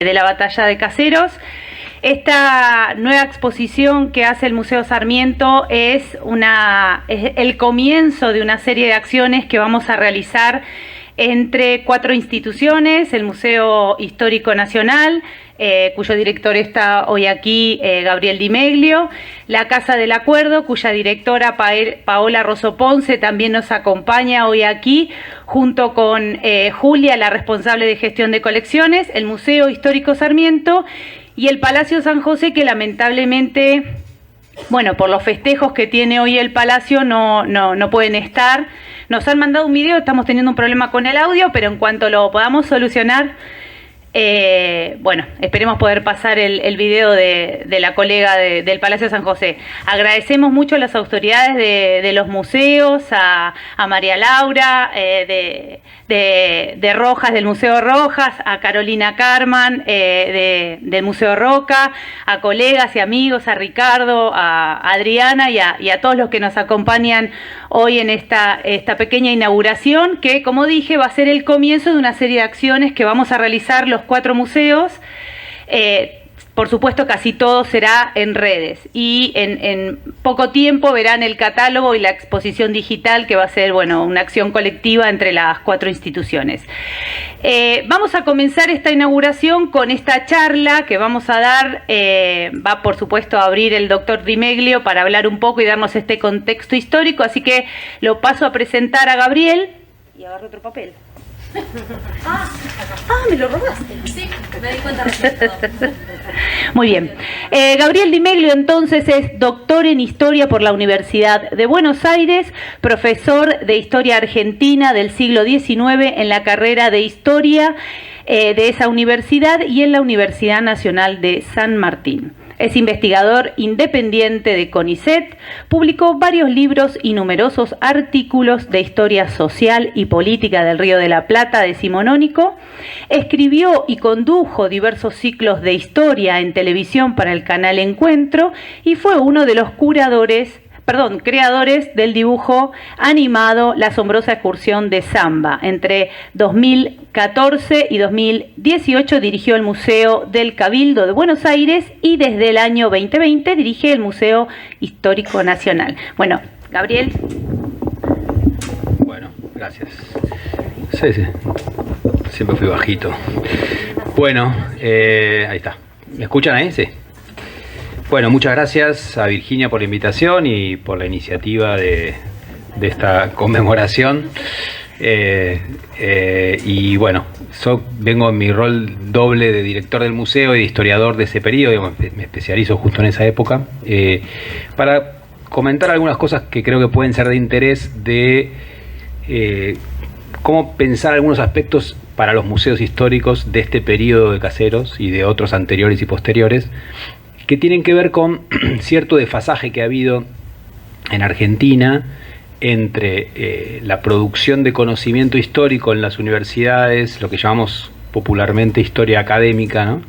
de la batalla de Caseros. Esta nueva exposición que hace el Museo Sarmiento es el comienzo de una serie de acciones que vamos a realizar entre 4 instituciones: el Museo Histórico Nacional, cuyo director está hoy aquí, Gabriel Di Meglio; la Casa del Acuerdo, cuya directora Paola Rosso Ponce también nos acompaña hoy aquí, junto con Julia, la responsable de gestión de colecciones; el Museo Histórico Sarmiento y el Palacio San José, que lamentablemente, bueno, por los festejos que tiene hoy el Palacio, no pueden estar. Nos han mandado un video, estamos teniendo un problema con el audio, pero en cuanto lo podamos solucionar, bueno, esperemos poder pasar el video de la colega del Palacio San José. Agradecemos mucho a las autoridades de los museos, a María Laura de Rojas, del Museo Rojas, a Carolina Carman del Museo Roca, a colegas y amigos, a Ricardo, a Adriana y a todos los que nos acompañan hoy en esta pequeña inauguración, que, como dije, va a ser el comienzo de una serie de acciones que vamos a realizar los 4 museos. Por supuesto, casi todo será en redes, y en poco tiempo verán el catálogo y la exposición digital, que va a ser, bueno, una acción colectiva entre las 4 instituciones. Vamos a comenzar esta inauguración con esta charla que vamos a dar. Va, por supuesto, a abrir el doctor Di Meglio para hablar un poco y darnos este contexto histórico, así que lo paso a presentar a Gabriel. Y agarro otro papel. Me lo robaste. Sí, me di cuenta recién. Muy bien. Gabriel Di Meglio, entonces, es doctor en Historia por la Universidad de Buenos Aires, profesor de Historia Argentina del siglo XIX en la carrera de Historia de esa universidad y en la Universidad Nacional de San Martín. Es investigador independiente de CONICET, publicó varios libros y numerosos artículos de historia social y política del Río de la Plata decimonónico, escribió y condujo diversos ciclos de historia en televisión para el canal Encuentro y fue uno de los creadores del dibujo animado La asombrosa excursión de Zamba. Entre 2014 y 2018 dirigió el Museo del Cabildo de Buenos Aires y desde el año 2020 dirige el Museo Histórico Nacional. Bueno, Gabriel. Bueno, gracias. Sí, siempre fui bajito. Bueno, ahí está. ¿Me escuchan ahí? Sí. Bueno, muchas gracias a Virginia por la invitación y por la iniciativa de esta conmemoración. Y bueno, vengo en mi rol doble de director del museo y de historiador de ese periodo, digamos, me especializo justo en esa época, para comentar algunas cosas que creo que pueden ser de interés de cómo pensar algunos aspectos para los museos históricos de este periodo de Caseros y de otros anteriores y posteriores, que tienen que ver con cierto desfasaje que ha habido en Argentina entre la producción de conocimiento histórico en las universidades, lo que llamamos popularmente historia académica, ¿no?,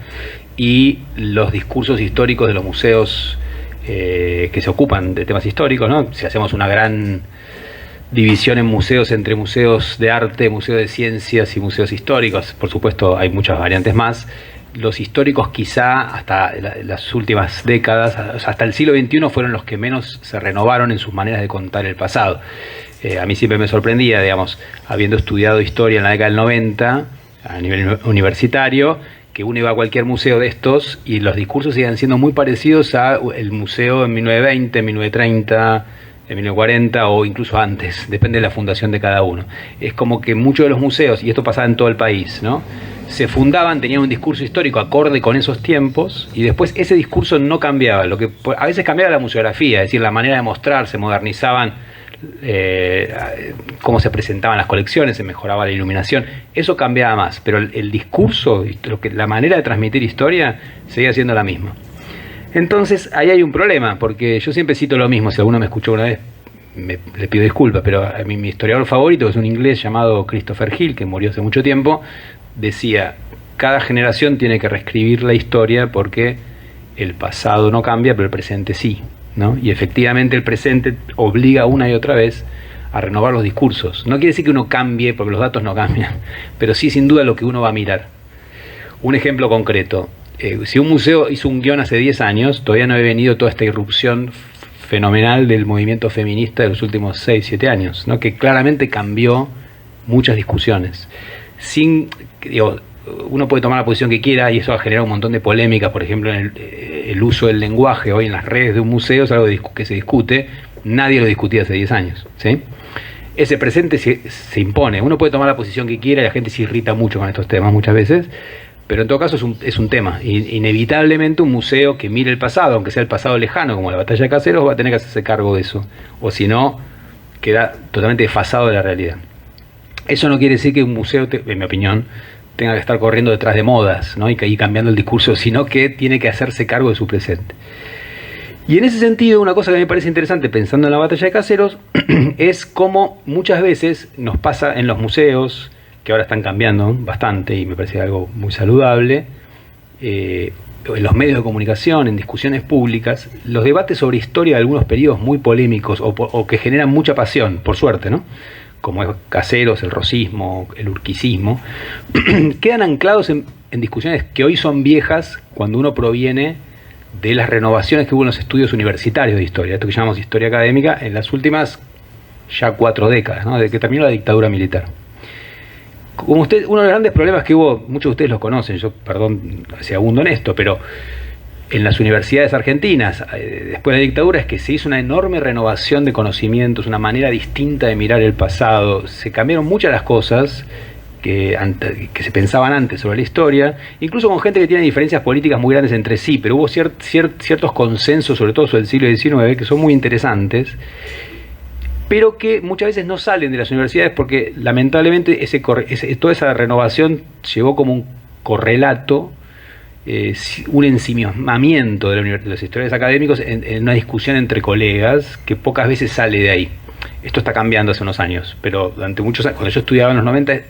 y los discursos históricos de los museos que se ocupan de temas históricos, ¿no? Si hacemos una gran división en museos entre museos de arte, museos de ciencias y museos históricos, por supuesto hay muchas variantes más. Los históricos, quizá hasta las últimas décadas, hasta el siglo XXI, fueron los que menos se renovaron en sus maneras de contar el pasado. A mí siempre me sorprendía, digamos, habiendo estudiado historia en la década del 90, a nivel universitario, que uno iba a cualquier museo de estos y los discursos iban siendo muy parecidos al museo en 1920, 1930... en 1940 o incluso antes, depende de la fundación de cada uno. Es como que muchos de los museos, y esto pasaba en todo el país, ¿no?, se fundaban, tenían un discurso histórico acorde con esos tiempos, y después ese discurso no cambiaba. Lo que a veces cambiaba la museografía, es decir, la manera de mostrar, se modernizaban cómo se presentaban las colecciones, se mejoraba la iluminación, eso cambiaba más, pero el discurso, la manera de transmitir historia seguía siendo la misma. Entonces ahí hay un problema, porque yo siempre cito lo mismo. Si alguno me escuchó una vez, le pido disculpas, pero a mí, mi historiador favorito, que es un inglés llamado Christopher Hill, que murió hace mucho tiempo, decía: cada generación tiene que reescribir la historia porque el pasado no cambia, pero el presente sí, ¿no? Y efectivamente el presente obliga una y otra vez a renovar los discursos. No quiere decir que uno cambie, porque los datos no cambian, pero sí, sin duda, lo que uno va a mirar. Un ejemplo concreto. Si un museo hizo un guión hace 10 años, todavía no ha venido toda esta irrupción fenomenal del movimiento feminista de los últimos 6, 7 años, ¿no? Que claramente cambió muchas discusiones. Uno puede tomar la posición que quiera y eso va a generar un montón de polémicas, por ejemplo, en el uso del lenguaje hoy en las redes de un museo es algo que se discute, nadie lo discutía hace 10 años, ¿sí? Ese presente se impone, uno puede tomar la posición que quiera y la gente se irrita mucho con estos temas muchas veces, pero en todo caso es un tema. Inevitablemente un museo que mire el pasado, aunque sea el pasado lejano, como la batalla de Caseros, va a tener que hacerse cargo de eso. O si no, queda totalmente desfasado de la realidad. Eso no quiere decir que un museo, en mi opinión, tenga que estar corriendo detrás de modas, ¿no? y cambiando el discurso, sino que tiene que hacerse cargo de su presente. Y en ese sentido, una cosa que me parece interesante, pensando en la batalla de Caseros, es cómo muchas veces nos pasa en los museos, que ahora están cambiando bastante y me parece algo muy saludable, en los medios de comunicación, en discusiones públicas, los debates sobre historia de algunos periodos muy polémicos o que generan mucha pasión, por suerte, ¿no? Como es Caseros, el rosismo, el urquicismo, quedan anclados en discusiones que hoy son viejas cuando uno proviene de las renovaciones que hubo en los estudios universitarios de historia, esto que llamamos historia académica, en las últimas ya 4 décadas, ¿no? Desde que terminó la dictadura militar. Como uno de los grandes problemas que hubo, muchos de ustedes los conocen, yo, perdón si abundo en esto, pero en las universidades argentinas, después de la dictadura, es que se hizo una enorme renovación de conocimientos, una manera distinta de mirar el pasado, se cambiaron muchas las cosas que se pensaban antes sobre la historia, incluso con gente que tiene diferencias políticas muy grandes entre sí, pero hubo ciertos consensos, sobre todo sobre el siglo XIX, que son muy interesantes, pero que muchas veces no salen de las universidades porque lamentablemente toda esa renovación llevó como un correlato, un ensimismamiento de los historiadores académicos en una discusión entre colegas que pocas veces sale de ahí. Esto está cambiando hace unos años, pero durante muchos años, cuando yo estudiaba en los 90,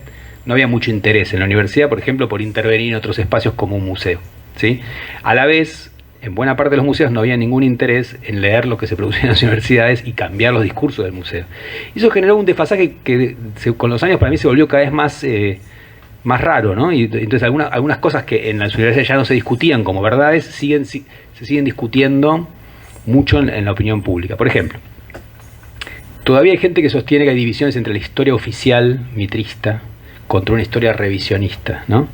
no había mucho interés en la universidad, por ejemplo, por intervenir en otros espacios como un museo, ¿sí? A la vez, en buena parte de los museos no había ningún interés en leer lo que se producía en las universidades y cambiar los discursos del museo. Y eso generó un desfasaje que con los años para mí se volvió cada vez más raro, ¿no? Y entonces algunas cosas que en las universidades ya no se discutían como verdades se siguen discutiendo mucho en la opinión pública. Por ejemplo, todavía hay gente que sostiene que hay divisiones entre la historia oficial mitrista contra una historia revisionista, ¿no?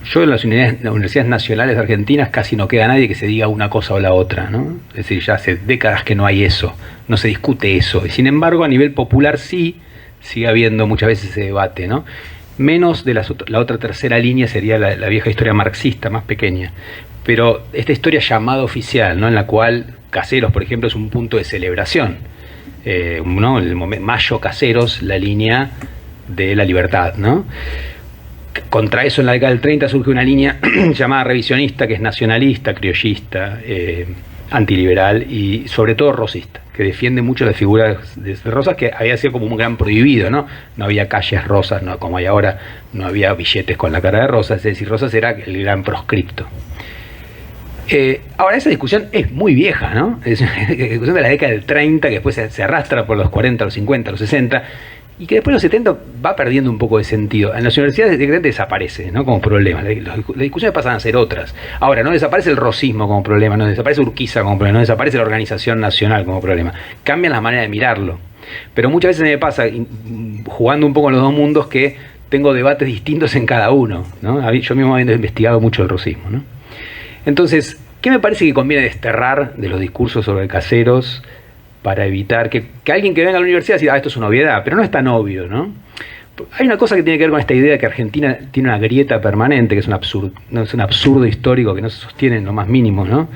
Yo en las universidades nacionales argentinas casi no queda nadie que se diga una cosa o la otra, ¿no? Es decir, ya hace décadas que no hay eso, no se discute eso. Y sin embargo, a nivel popular sí sigue habiendo muchas veces ese debate, ¿no? Menos de la otra tercera línea sería la vieja historia marxista, más pequeña. Pero esta historia llamada oficial, ¿no? En la cual Caseros, por ejemplo, es un punto de celebración. ¿No? El Mayo Caseros, la línea de la libertad, ¿no? Contra eso, en la década del 30 surge una línea llamada revisionista, que es nacionalista, criollista, antiliberal y sobre todo rosista, que defiende mucho las figuras de Rosas, que había sido como un gran prohibido, ¿no? No había calles rosas, no, como hay ahora, no había billetes con la cara de Rosas, es decir, Rosas era el gran proscripto. Ahora, esa discusión es muy vieja, ¿no? Es una discusión de la década del 30, que después se arrastra por los 40, los 50, los 60, y que después de los 70 va perdiendo un poco de sentido. En las universidades directamente desaparece, ¿no? Como problema. Las discusiones pasan a ser otras. Ahora, no desaparece el rosismo como problema, no desaparece Urquiza como problema, no desaparece la organización nacional como problema. Cambian las maneras de mirarlo. Pero muchas veces me pasa, jugando un poco en los dos mundos, que tengo debates distintos en cada uno, ¿no? Yo mismo habiendo investigado mucho el rosismo, ¿no? Entonces, ¿qué me parece que conviene desterrar de los discursos sobre Caseros para evitar que alguien que venga a la universidad diga, esto es una obviedad, pero no es tan obvio, ¿no? Hay una cosa que tiene que ver con esta idea de que Argentina tiene una grieta permanente, que es un absurdo histórico que no se sostiene en lo más mínimo, ¿no?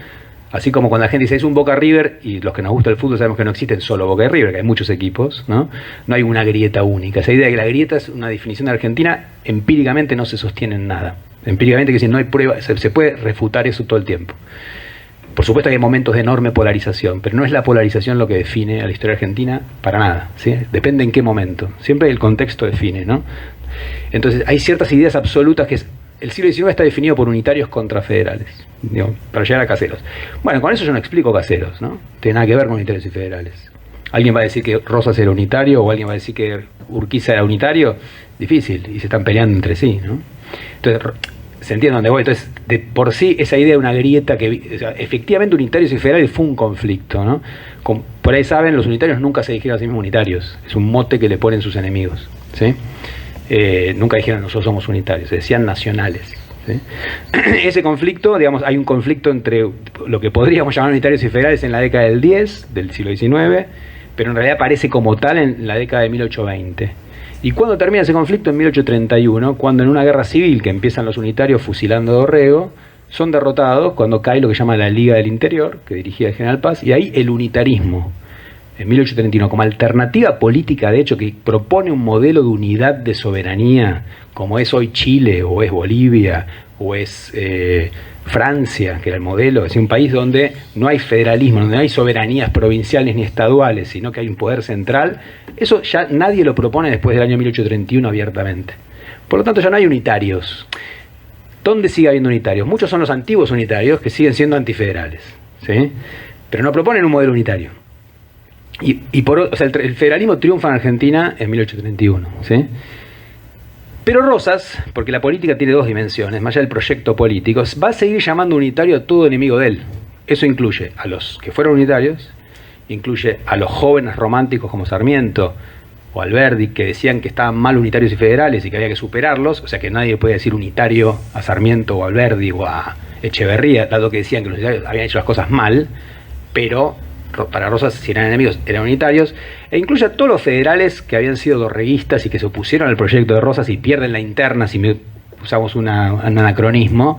Así como cuando la gente dice es un Boca River, y los que nos gusta el fútbol sabemos que no existen solo Boca y River, que hay muchos equipos, ¿no? No hay una grieta única. Esa idea de que la grieta es una definición de Argentina, empíricamente no se sostiene en nada. Empíricamente, que si no hay prueba, se puede refutar eso todo el tiempo. Por supuesto que hay momentos de enorme polarización, pero no es la polarización lo que define a la historia argentina para nada, ¿sí? Depende en qué momento. Siempre el contexto define, ¿no? Entonces hay ciertas ideas absolutas que el siglo XIX está definido por unitarios contra federales, digo, para llegar a Caseros. Bueno, con eso yo no explico Caseros, ¿no? Tiene nada que ver con unitarios y federales. ¿Alguien va a decir que Rosas era unitario o alguien va a decir que Urquiza era unitario? Difícil, y se están peleando entre sí, ¿no? Entonces, ¿se entiende dónde voy? Entonces, de por sí, esa idea de una grieta que, o sea, efectivamente unitarios y federales fue un conflicto, ¿no? Por ahí saben, los unitarios nunca se dijeron a sí mismos unitarios, es un mote que le ponen sus enemigos, ¿sí? Nunca dijeron nosotros somos unitarios, se decían nacionales, ¿sí? Ese conflicto, digamos, hay un conflicto entre lo que podríamos llamar unitarios y federales en la década del 10, del siglo XIX, pero en realidad aparece como tal en la década de 1820. ¿Y cuándo termina ese conflicto? En 1831, cuando en una guerra civil que empiezan los unitarios fusilando a Dorrego, son derrotados cuando cae lo que llama la Liga del Interior, que dirigía el general Paz, y ahí el unitarismo, en 1831, como alternativa política, de hecho, que propone un modelo de unidad de soberanía, como es hoy Chile, o es Bolivia, o es Francia, que era el modelo, es decir, un país donde no hay federalismo, donde no hay soberanías provinciales ni estaduales, sino que hay un poder central. Eso ya nadie lo propone después del año 1831 abiertamente. Por lo tanto, ya no hay unitarios. ¿Dónde sigue habiendo unitarios? Muchos son los antiguos unitarios que siguen siendo antifederales, ¿sí? Pero no proponen un modelo unitario. O sea, el federalismo triunfa en Argentina en 1831, ¿sí? Pero Rosas, porque la política tiene dos dimensiones, más allá del proyecto político, va a seguir llamando unitario a todo enemigo de él. Eso incluye a los que fueron unitarios, incluye a los jóvenes románticos como Sarmiento o Alberdi, que decían que estaban mal unitarios y federales y que había que superarlos, o sea que nadie puede decir unitario a Sarmiento o a Alberdi o a Echeverría, dado que decían que los unitarios habían hecho las cosas mal, pero para Rosas, si eran enemigos, eran unitarios, e incluye a todos los federales que habían sido dorreguistas y que se opusieron al proyecto de Rosas y pierden la interna, si usamos un anacronismo,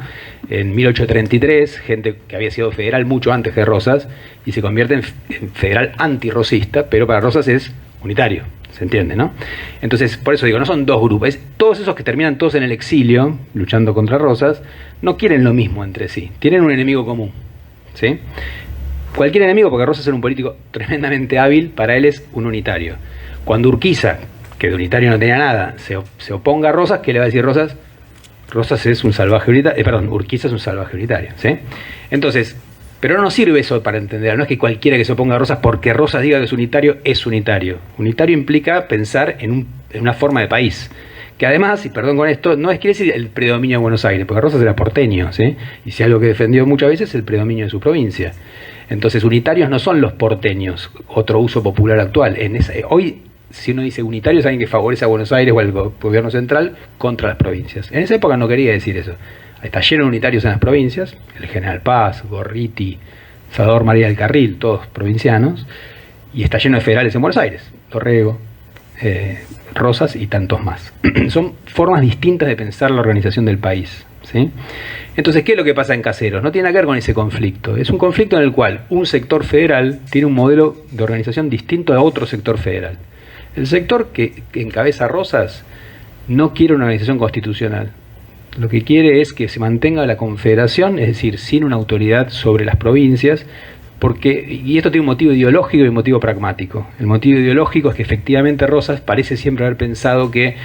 en 1833, gente que había sido federal mucho antes que Rosas, y se convierte en federal antirrosista, pero para Rosas es unitario, ¿se entiende, no? Entonces, por eso digo, no son dos grupos, todos esos que terminan todos en el exilio, luchando contra Rosas, no quieren lo mismo entre sí, tienen un enemigo común, ¿sí? Cualquier enemigo, porque Rosas era un político tremendamente hábil, para él es un unitario. Cuando Urquiza, que de unitario no tenía nada, se oponga a Rosas, ¿qué le va a decir Rosas? Rosas es un salvaje unitario, Urquiza es un salvaje unitario, ¿sí? Entonces, pero no nos sirve eso para entender, no es que cualquiera que se oponga a Rosas, porque Rosas diga que es unitario, es unitario. Unitario implica pensar en una forma de país, que además, y perdón con esto, no quiere decir el predominio de Buenos Aires, porque Rosas era porteño, ¿sí? Y si algo que defendió muchas veces es el predominio de su provincia. Entonces, unitarios no son los porteños, otro uso popular actual. Hoy, si uno dice unitario, es alguien que favorece a Buenos Aires o al gobierno central contra las provincias. En esa época no quería decir eso. Está lleno de unitarios en las provincias, el General Paz, Gorriti, Salvador María del Carril, todos provincianos, y está lleno de federales en Buenos Aires, Dorrego, Rosas y tantos más. Son formas distintas de pensar la organización del país, ¿sí? Entonces, ¿qué es lo que pasa en Caseros? No tiene nada que ver con ese conflicto. Es un conflicto en el cual un sector federal tiene un modelo de organización distinto a otro sector federal. El sector que encabeza Rosas no quiere una organización constitucional. Lo que quiere es que se mantenga la confederación, es decir, sin una autoridad sobre las provincias, y esto tiene un motivo ideológico y un motivo pragmático. El motivo ideológico es que efectivamente Rosas parece siempre haber pensado que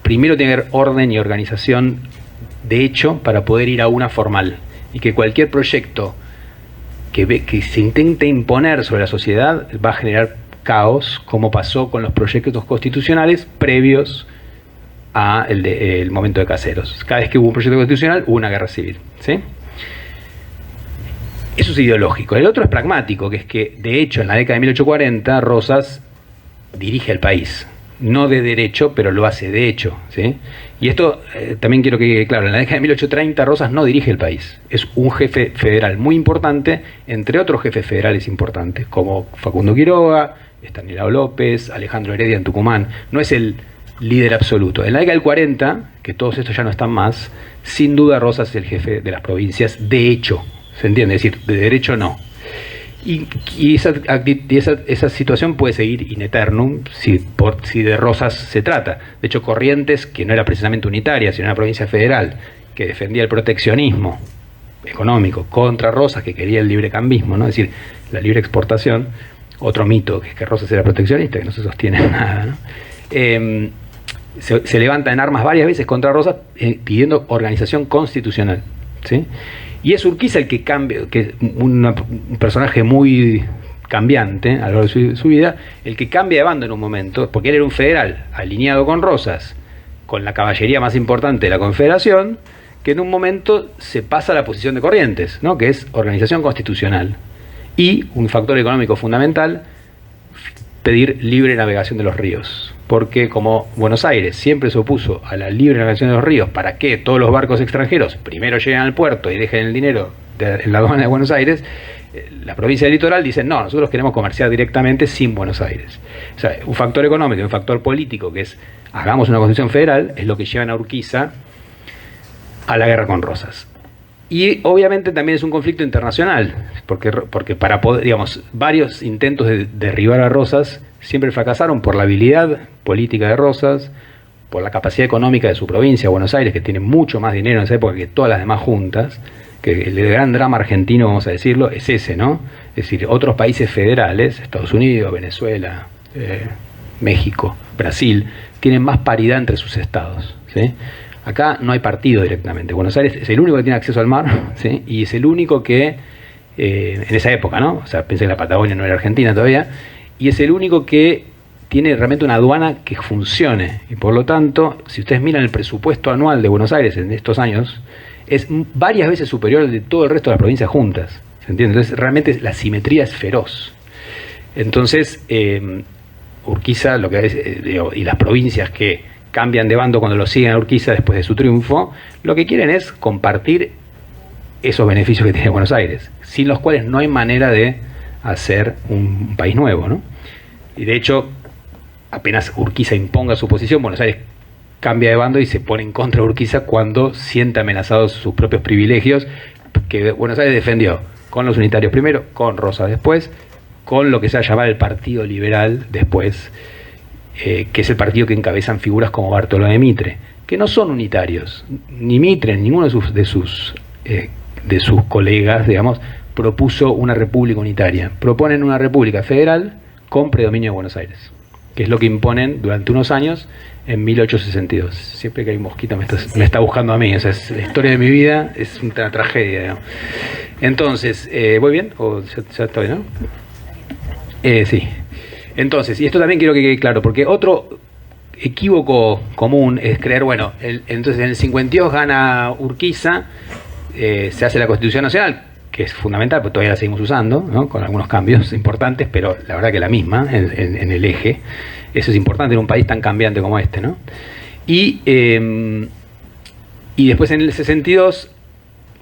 primero tiene que haber orden y organización de hecho para poder ir a una formal, y que cualquier proyecto que se intente imponer sobre la sociedad va a generar caos, como pasó con los proyectos constitucionales previos al momento de Caseros. Cada vez que hubo un proyecto constitucional hubo una guerra civil, ¿sí? Eso es ideológico. El otro es pragmático, que es que de hecho en la década de 1840 Rosas dirige el país, no de derecho, pero lo hace de hecho, ¿sí? Y esto también quiero que quede claro, en la década de 1830 Rosas no dirige el país, es un jefe federal muy importante, entre otros jefes federales importantes, como Facundo Quiroga, Estanislao López, Alejandro Heredia en Tucumán. No es el líder absoluto. En la década del 40, que todos estos ya no están más, sin duda Rosas es el jefe de las provincias de hecho, ¿se entiende? Es decir, de derecho no. Y esa situación puede seguir in eternum si de Rosas se trata. De hecho, Corrientes, que no era precisamente unitaria, sino una provincia federal, que defendía el proteccionismo económico contra Rosas, que quería el librecambismo, ¿no? Es decir, la libre exportación, otro mito, que es que Rosas era proteccionista, que no se sostiene nada, ¿no? Se levanta en armas varias veces contra Rosas pidiendo organización constitucional, ¿sí? Y es Urquiza el que cambia, que es un personaje muy cambiante a lo largo de su vida, el que cambia de bando en un momento, porque él era un federal alineado con Rosas, con la caballería más importante de la Confederación, que en un momento se pasa a la posición de Corrientes, ¿no? Que es organización constitucional. Y un factor económico fundamental, pedir libre navegación de los ríos. Porque como Buenos Aires siempre se opuso a la libre navegación de los ríos para que todos los barcos extranjeros primero lleguen al puerto y dejen el dinero en la aduana de Buenos Aires, la provincia del litoral dicen, no, nosotros queremos comerciar directamente sin Buenos Aires. O sea, un factor económico y un factor político, que es hagamos una constitución federal, es lo que llevan a Urquiza a la guerra con Rosas. Y obviamente también es un conflicto internacional, porque para poder, digamos, varios intentos de derribar a Rosas siempre fracasaron por la habilidad política de Rosas, por la capacidad económica de su provincia, Buenos Aires, que tiene mucho más dinero en esa época que todas las demás juntas, que el gran drama argentino, vamos a decirlo, es ese, ¿no? Es decir, otros países federales, Estados Unidos, Venezuela, México, Brasil, tienen más paridad entre sus estados, ¿sí? Acá no hay partido directamente. Buenos Aires es el único que tiene acceso al mar, ¿sí? Y es el único que, en esa época, ¿no? O sea, pensé que la Patagonia no era Argentina todavía, y es el único que tiene realmente una aduana que funcione. Y por lo tanto, si ustedes miran el presupuesto anual de Buenos Aires en estos años, es varias veces superior al de todo el resto de las provincias juntas. ¿Se entiende? Entonces, realmente la simetría es feroz. Entonces, Urquiza, lo que es, y las provincias que cambian de bando cuando lo siguen a Urquiza después de su triunfo, lo que quieren es compartir esos beneficios que tiene Buenos Aires, sin los cuales no hay manera de hacer un país nuevo, ¿no? Y de hecho, apenas Urquiza imponga su posición, Buenos Aires cambia de bando y se pone en contra de Urquiza cuando siente amenazados sus propios privilegios que Buenos Aires defendió con los unitarios primero, con Rosas después, con lo que se va a llamar el Partido Liberal después, que es el partido que encabezan figuras como Bartolomé Mitre, que no son unitarios, ni Mitre, ni ninguno de sus colegas, digamos, propuso una república unitaria. Proponen una república federal con predominio de Buenos Aires, que es lo que imponen durante unos años en 1862. Siempre que hay un mosquito me está buscando a mí, o sea, es la historia de mi vida, es una tragedia, digamos. Entonces, ¿voy bien? ¿O ya está bien, no? Sí. Entonces, y esto también quiero que quede claro, porque otro equívoco común es creer, bueno, entonces en el 52 gana Urquiza, se hace la Constitución Nacional, que es fundamental, porque todavía la seguimos usando, ¿no? Con algunos cambios importantes, pero la verdad que la misma en el eje. Eso es importante en un país tan cambiante como este, ¿no? Y después en el 62,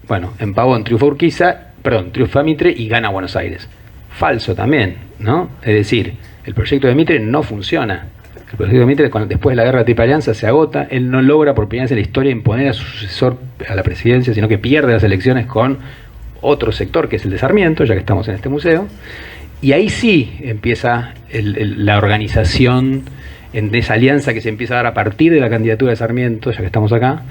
bueno, en Pavón triunfa Mitre y gana Buenos Aires. Falso también, ¿no? Es decir, el proyecto de Mitre no funciona. El proyecto de Mitre, después de la guerra de Triple Alianza, se agota. Él no logra por primera vez en la historia imponer a su sucesor a la presidencia, sino que pierde las elecciones con otro sector, que es el de Sarmiento, ya que estamos en este museo. Y ahí sí empieza la organización en esa alianza que se empieza a dar a partir de la candidatura de Sarmiento, ya que estamos acá.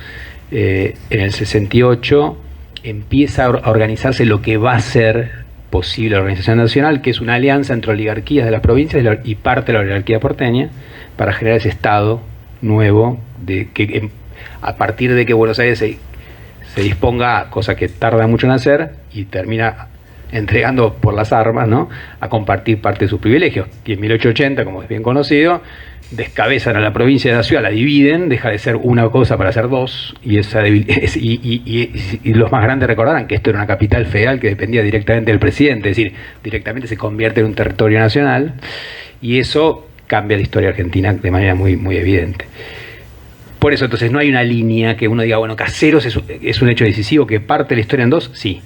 En el 68 empieza a organizarse lo que va a ser posible la organización nacional, que es una alianza entre oligarquías de las provincias y parte de la oligarquía porteña para generar ese Estado nuevo, a partir de que Buenos Aires se disponga, cosa que tarda mucho en hacer, y termina entregando por las armas, ¿no?, a compartir parte de sus privilegios. Y en 1880, como es bien conocido, descabezan a la provincia de la ciudad, la dividen, deja de ser una cosa para ser dos, y los más grandes recordarán que esto era una capital federal que dependía directamente del presidente, es decir, directamente se convierte en un territorio nacional, y eso cambia la historia argentina de manera muy, muy evidente. Por eso, entonces, no hay una línea que uno diga, bueno, Caseros es un hecho decisivo que parte la historia en dos, sí,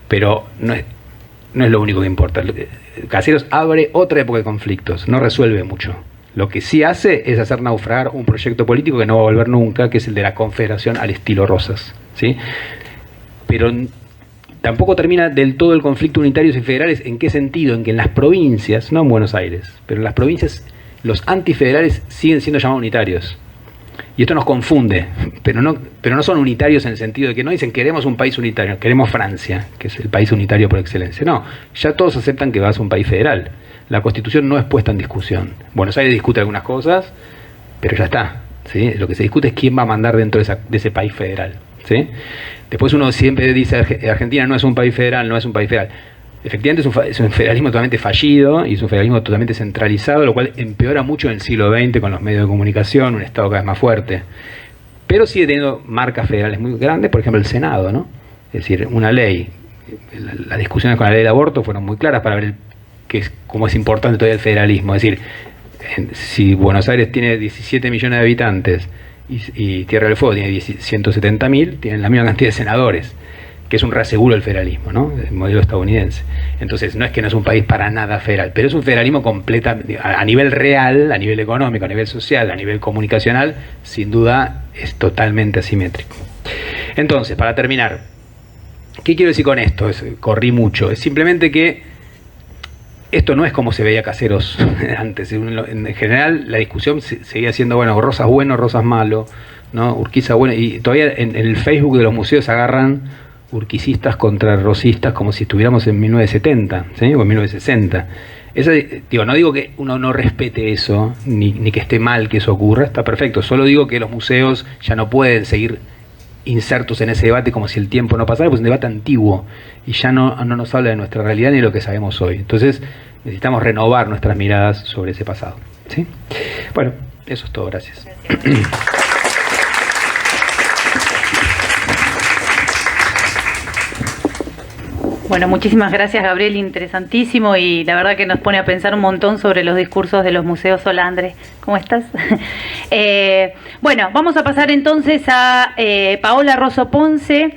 pero no es lo único que importa. Caseros abre otra época de conflictos, no resuelve mucho. Lo que sí hace es hacer naufragar un proyecto político que no va a volver nunca, que es el de la confederación al estilo Rosas, ¿sí? Pero tampoco termina del todo el conflicto unitarios y federales. ¿En qué sentido? En que en las provincias, no en Buenos Aires, pero en las provincias los antifederales siguen siendo llamados unitarios. Y esto nos confunde, pero no son unitarios en el sentido de que no dicen queremos un país unitario, queremos Francia, que es el país unitario por excelencia. No, ya todos aceptan que va a ser un país federal. La Constitución no es puesta en discusión. Buenos Aires discute algunas cosas, pero ya está, ¿sí? Lo que se discute es quién va a mandar dentro de ese país federal, ¿sí? Después uno siempre dice Argentina no es un país federal, no es un país federal. Efectivamente es un federalismo totalmente fallido y es un federalismo totalmente centralizado, lo cual empeora mucho en el siglo XX con los medios de comunicación, un Estado cada vez más fuerte. pero sigue teniendo marcas federales muy grandes, por ejemplo el Senado, ¿no? Es decir, una ley, las discusiones con la ley del aborto fueron muy claras para ver cómo es importante todavía el federalismo. Es decir, si Buenos Aires tiene 17 millones de habitantes y Tierra del Fuego tiene 170.000, tienen la misma cantidad de senadores, que es un reaseguro del federalismo, ¿no? El modelo estadounidense. Entonces, no es que no es un país para nada federal, pero es un federalismo completa a nivel real, a nivel económico, a nivel social, a nivel comunicacional, sin duda es totalmente asimétrico. Entonces, para terminar, ¿qué quiero decir con esto? Corrí mucho. Es simplemente que esto no es como se veía Caseros antes. En general, la discusión seguía siendo, bueno, Rosas bueno, Rosas malo, ¿no? Urquiza bueno. Y todavía en el Facebook de los museos agarran urquicistas contra rosistas como si estuviéramos en 1970, ¿sí? O en 1960. No digo que uno no respete eso, ni que esté mal que eso ocurra, está perfecto. Solo digo que los museos ya no pueden seguir insertos en ese debate como si el tiempo no pasara, pues es un debate antiguo y ya no nos habla de nuestra realidad ni de lo que sabemos hoy. Entonces necesitamos renovar nuestras miradas sobre ese pasado, ¿sí? Bueno, eso es todo, gracias. Bueno, muchísimas gracias, Gabriel, interesantísimo, y la verdad que nos pone a pensar un montón sobre los discursos de los museos. Hola, Andrés, ¿cómo estás? Bueno, vamos a pasar entonces a Paola Rosso Ponce.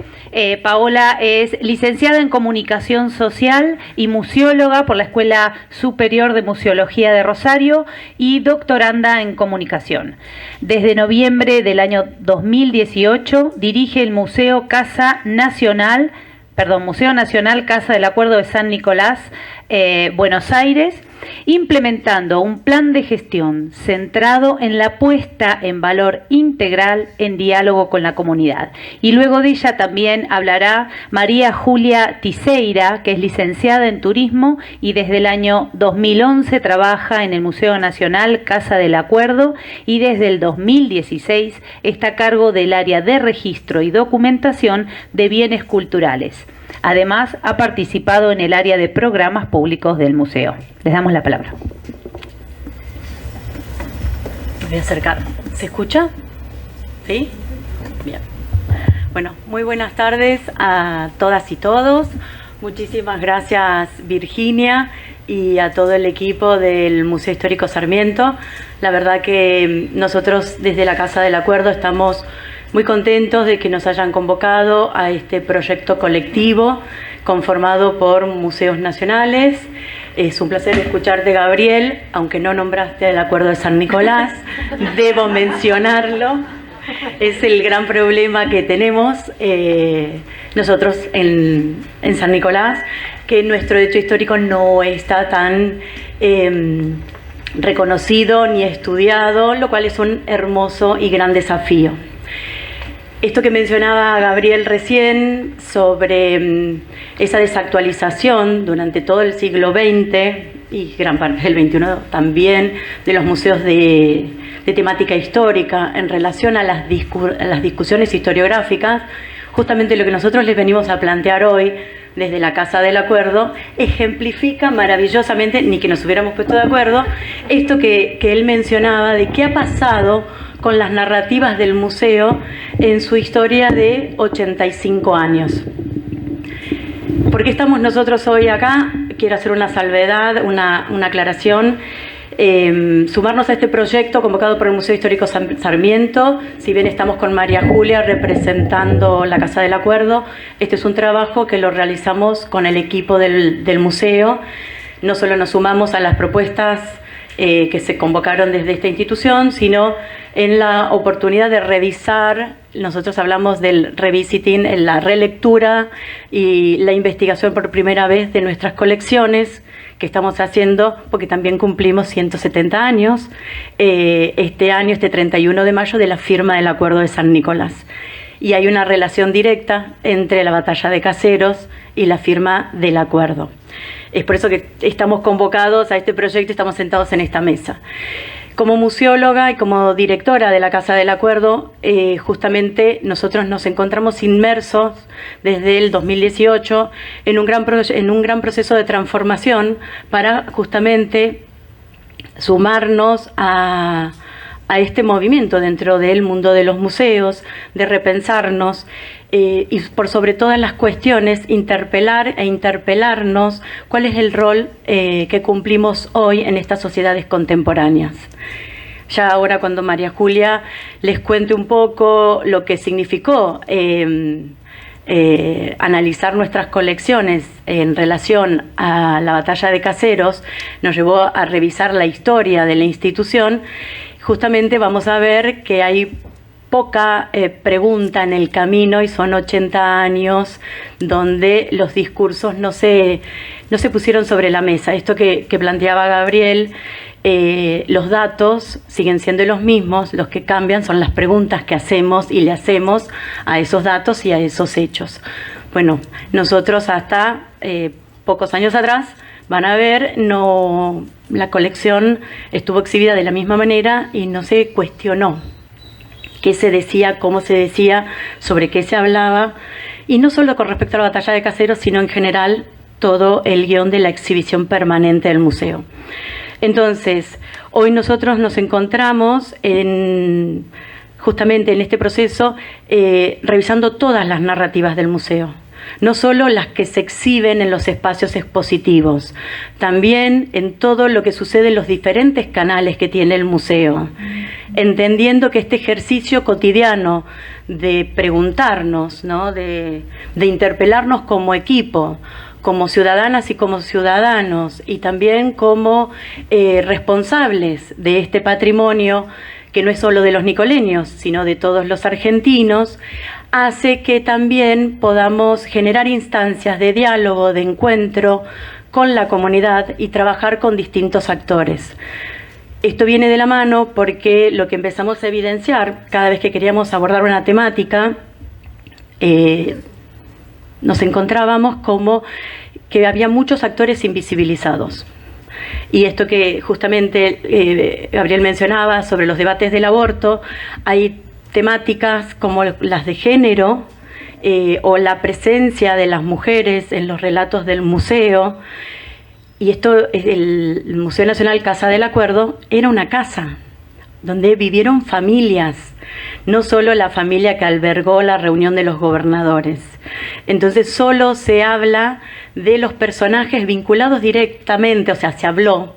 Paola es licenciada en Comunicación Social y museóloga por la Escuela Superior de Museología de Rosario y doctoranda en Comunicación. Desde noviembre del año 2018 dirige el Museo Nacional Casa del Acuerdo de San Nicolás, Buenos Aires, implementando un plan de gestión centrado en la puesta en valor integral en diálogo con la comunidad. Y luego de ella también hablará María Julia Tiseira, que es licenciada en Turismo y desde el año 2011 trabaja en el Museo Nacional Casa del Acuerdo y desde el 2016 está a cargo del área de registro y documentación de bienes culturales. Además, ha participado en el área de programas públicos del museo. Les damos la palabra. Me voy a acercar. ¿Se escucha? ¿Sí? Bien. Bueno, muy buenas tardes a todas y todos. Muchísimas gracias, Virginia, y a todo el equipo del Museo Histórico Sarmiento. La verdad que nosotros desde la Casa del Acuerdo estamos muy contentos de que nos hayan convocado a este proyecto colectivo conformado por museos nacionales. Es un placer escucharte, Gabriel, aunque no nombraste el Acuerdo de San Nicolás, debo mencionarlo. Es el gran problema que tenemos nosotros en San Nicolás, que nuestro hecho histórico no está tan reconocido ni estudiado, lo cual es un hermoso y gran desafío. Esto que mencionaba Gabriel recién sobre esa desactualización durante todo el siglo XX y gran parte del XXI también de los museos de temática histórica en relación a las discusiones historiográficas, justamente lo que nosotros les venimos a plantear hoy desde la Casa del Acuerdo ejemplifica maravillosamente, ni que nos hubiéramos puesto de acuerdo, esto que él mencionaba de qué ha pasado con las narrativas del museo en su historia de 85 años. ¿Por qué estamos nosotros hoy acá? Quiero hacer una salvedad, una aclaración. Sumarnos a este proyecto convocado por el Museo Histórico Sarmiento, si bien estamos con María Julia representando la Casa del Acuerdo, este es un trabajo que lo realizamos con el equipo del museo. No solo nos sumamos a las propuestas que se convocaron desde esta institución, sino en la oportunidad de revisar, nosotros hablamos del revisiting, en la relectura y la investigación por primera vez de nuestras colecciones que estamos haciendo, porque también cumplimos 170 años, este año, este 31 de mayo, de la firma del Acuerdo de San Nicolás. Y hay una relación directa entre la batalla de Caseros y la firma del acuerdo. Es por eso que estamos convocados a este proyecto, estamos sentados en esta mesa. Como museóloga y como directora de la Casa del Acuerdo, justamente nosotros nos encontramos inmersos desde el 2018 en un gran proceso de transformación para justamente sumarnos a a este movimiento dentro del mundo de los museos, de repensarnos y por sobre todas las cuestiones interpelar e interpelarnos cuál es el rol que cumplimos hoy en estas sociedades contemporáneas. Ya ahora, cuando María Julia les cuente un poco lo que significó analizar nuestras colecciones en relación a la batalla de Caseros, nos llevó a revisar la historia de la institución. Justamente vamos a ver que hay poca pregunta en el camino, y son 80 años donde los discursos no se pusieron sobre la mesa. Esto que planteaba Gabriel, los datos siguen siendo los mismos, los que cambian son las preguntas que hacemos y le hacemos a esos datos y a esos hechos. Bueno, nosotros hasta pocos años atrás, van a ver, la colección estuvo exhibida de la misma manera y no se cuestionó qué se decía, cómo se decía, sobre qué se hablaba, y no solo con respecto a la batalla de Caseros, sino en general todo el guión de la exhibición permanente del museo. Entonces, hoy nosotros nos encontramos justamente en este proceso revisando todas las narrativas del museo. No solo las que se exhiben en los espacios expositivos, también en todo lo que sucede en los diferentes canales que tiene el museo, entendiendo que este ejercicio cotidiano de preguntarnos, ¿no? de interpelarnos como equipo, como ciudadanas y como ciudadanos, y también como responsables de este patrimonio, que no es solo de los nicoleños, sino de todos los argentinos, hace que también podamos generar instancias de diálogo, de encuentro con la comunidad y trabajar con distintos actores. Esto viene de la mano porque lo que empezamos a evidenciar cada vez que queríamos abordar una temática, nos encontrábamos como que había muchos actores invisibilizados. Y esto que justamente Gabriel mencionaba sobre los debates del aborto, hay temáticas como las de género o la presencia de las mujeres en los relatos del museo. Y esto, el Museo Nacional Casa del Acuerdo era una casa donde vivieron familias, no solo la familia que albergó la reunión de los gobernadores. Entonces solo se habla de los personajes vinculados directamente, o sea, se habló,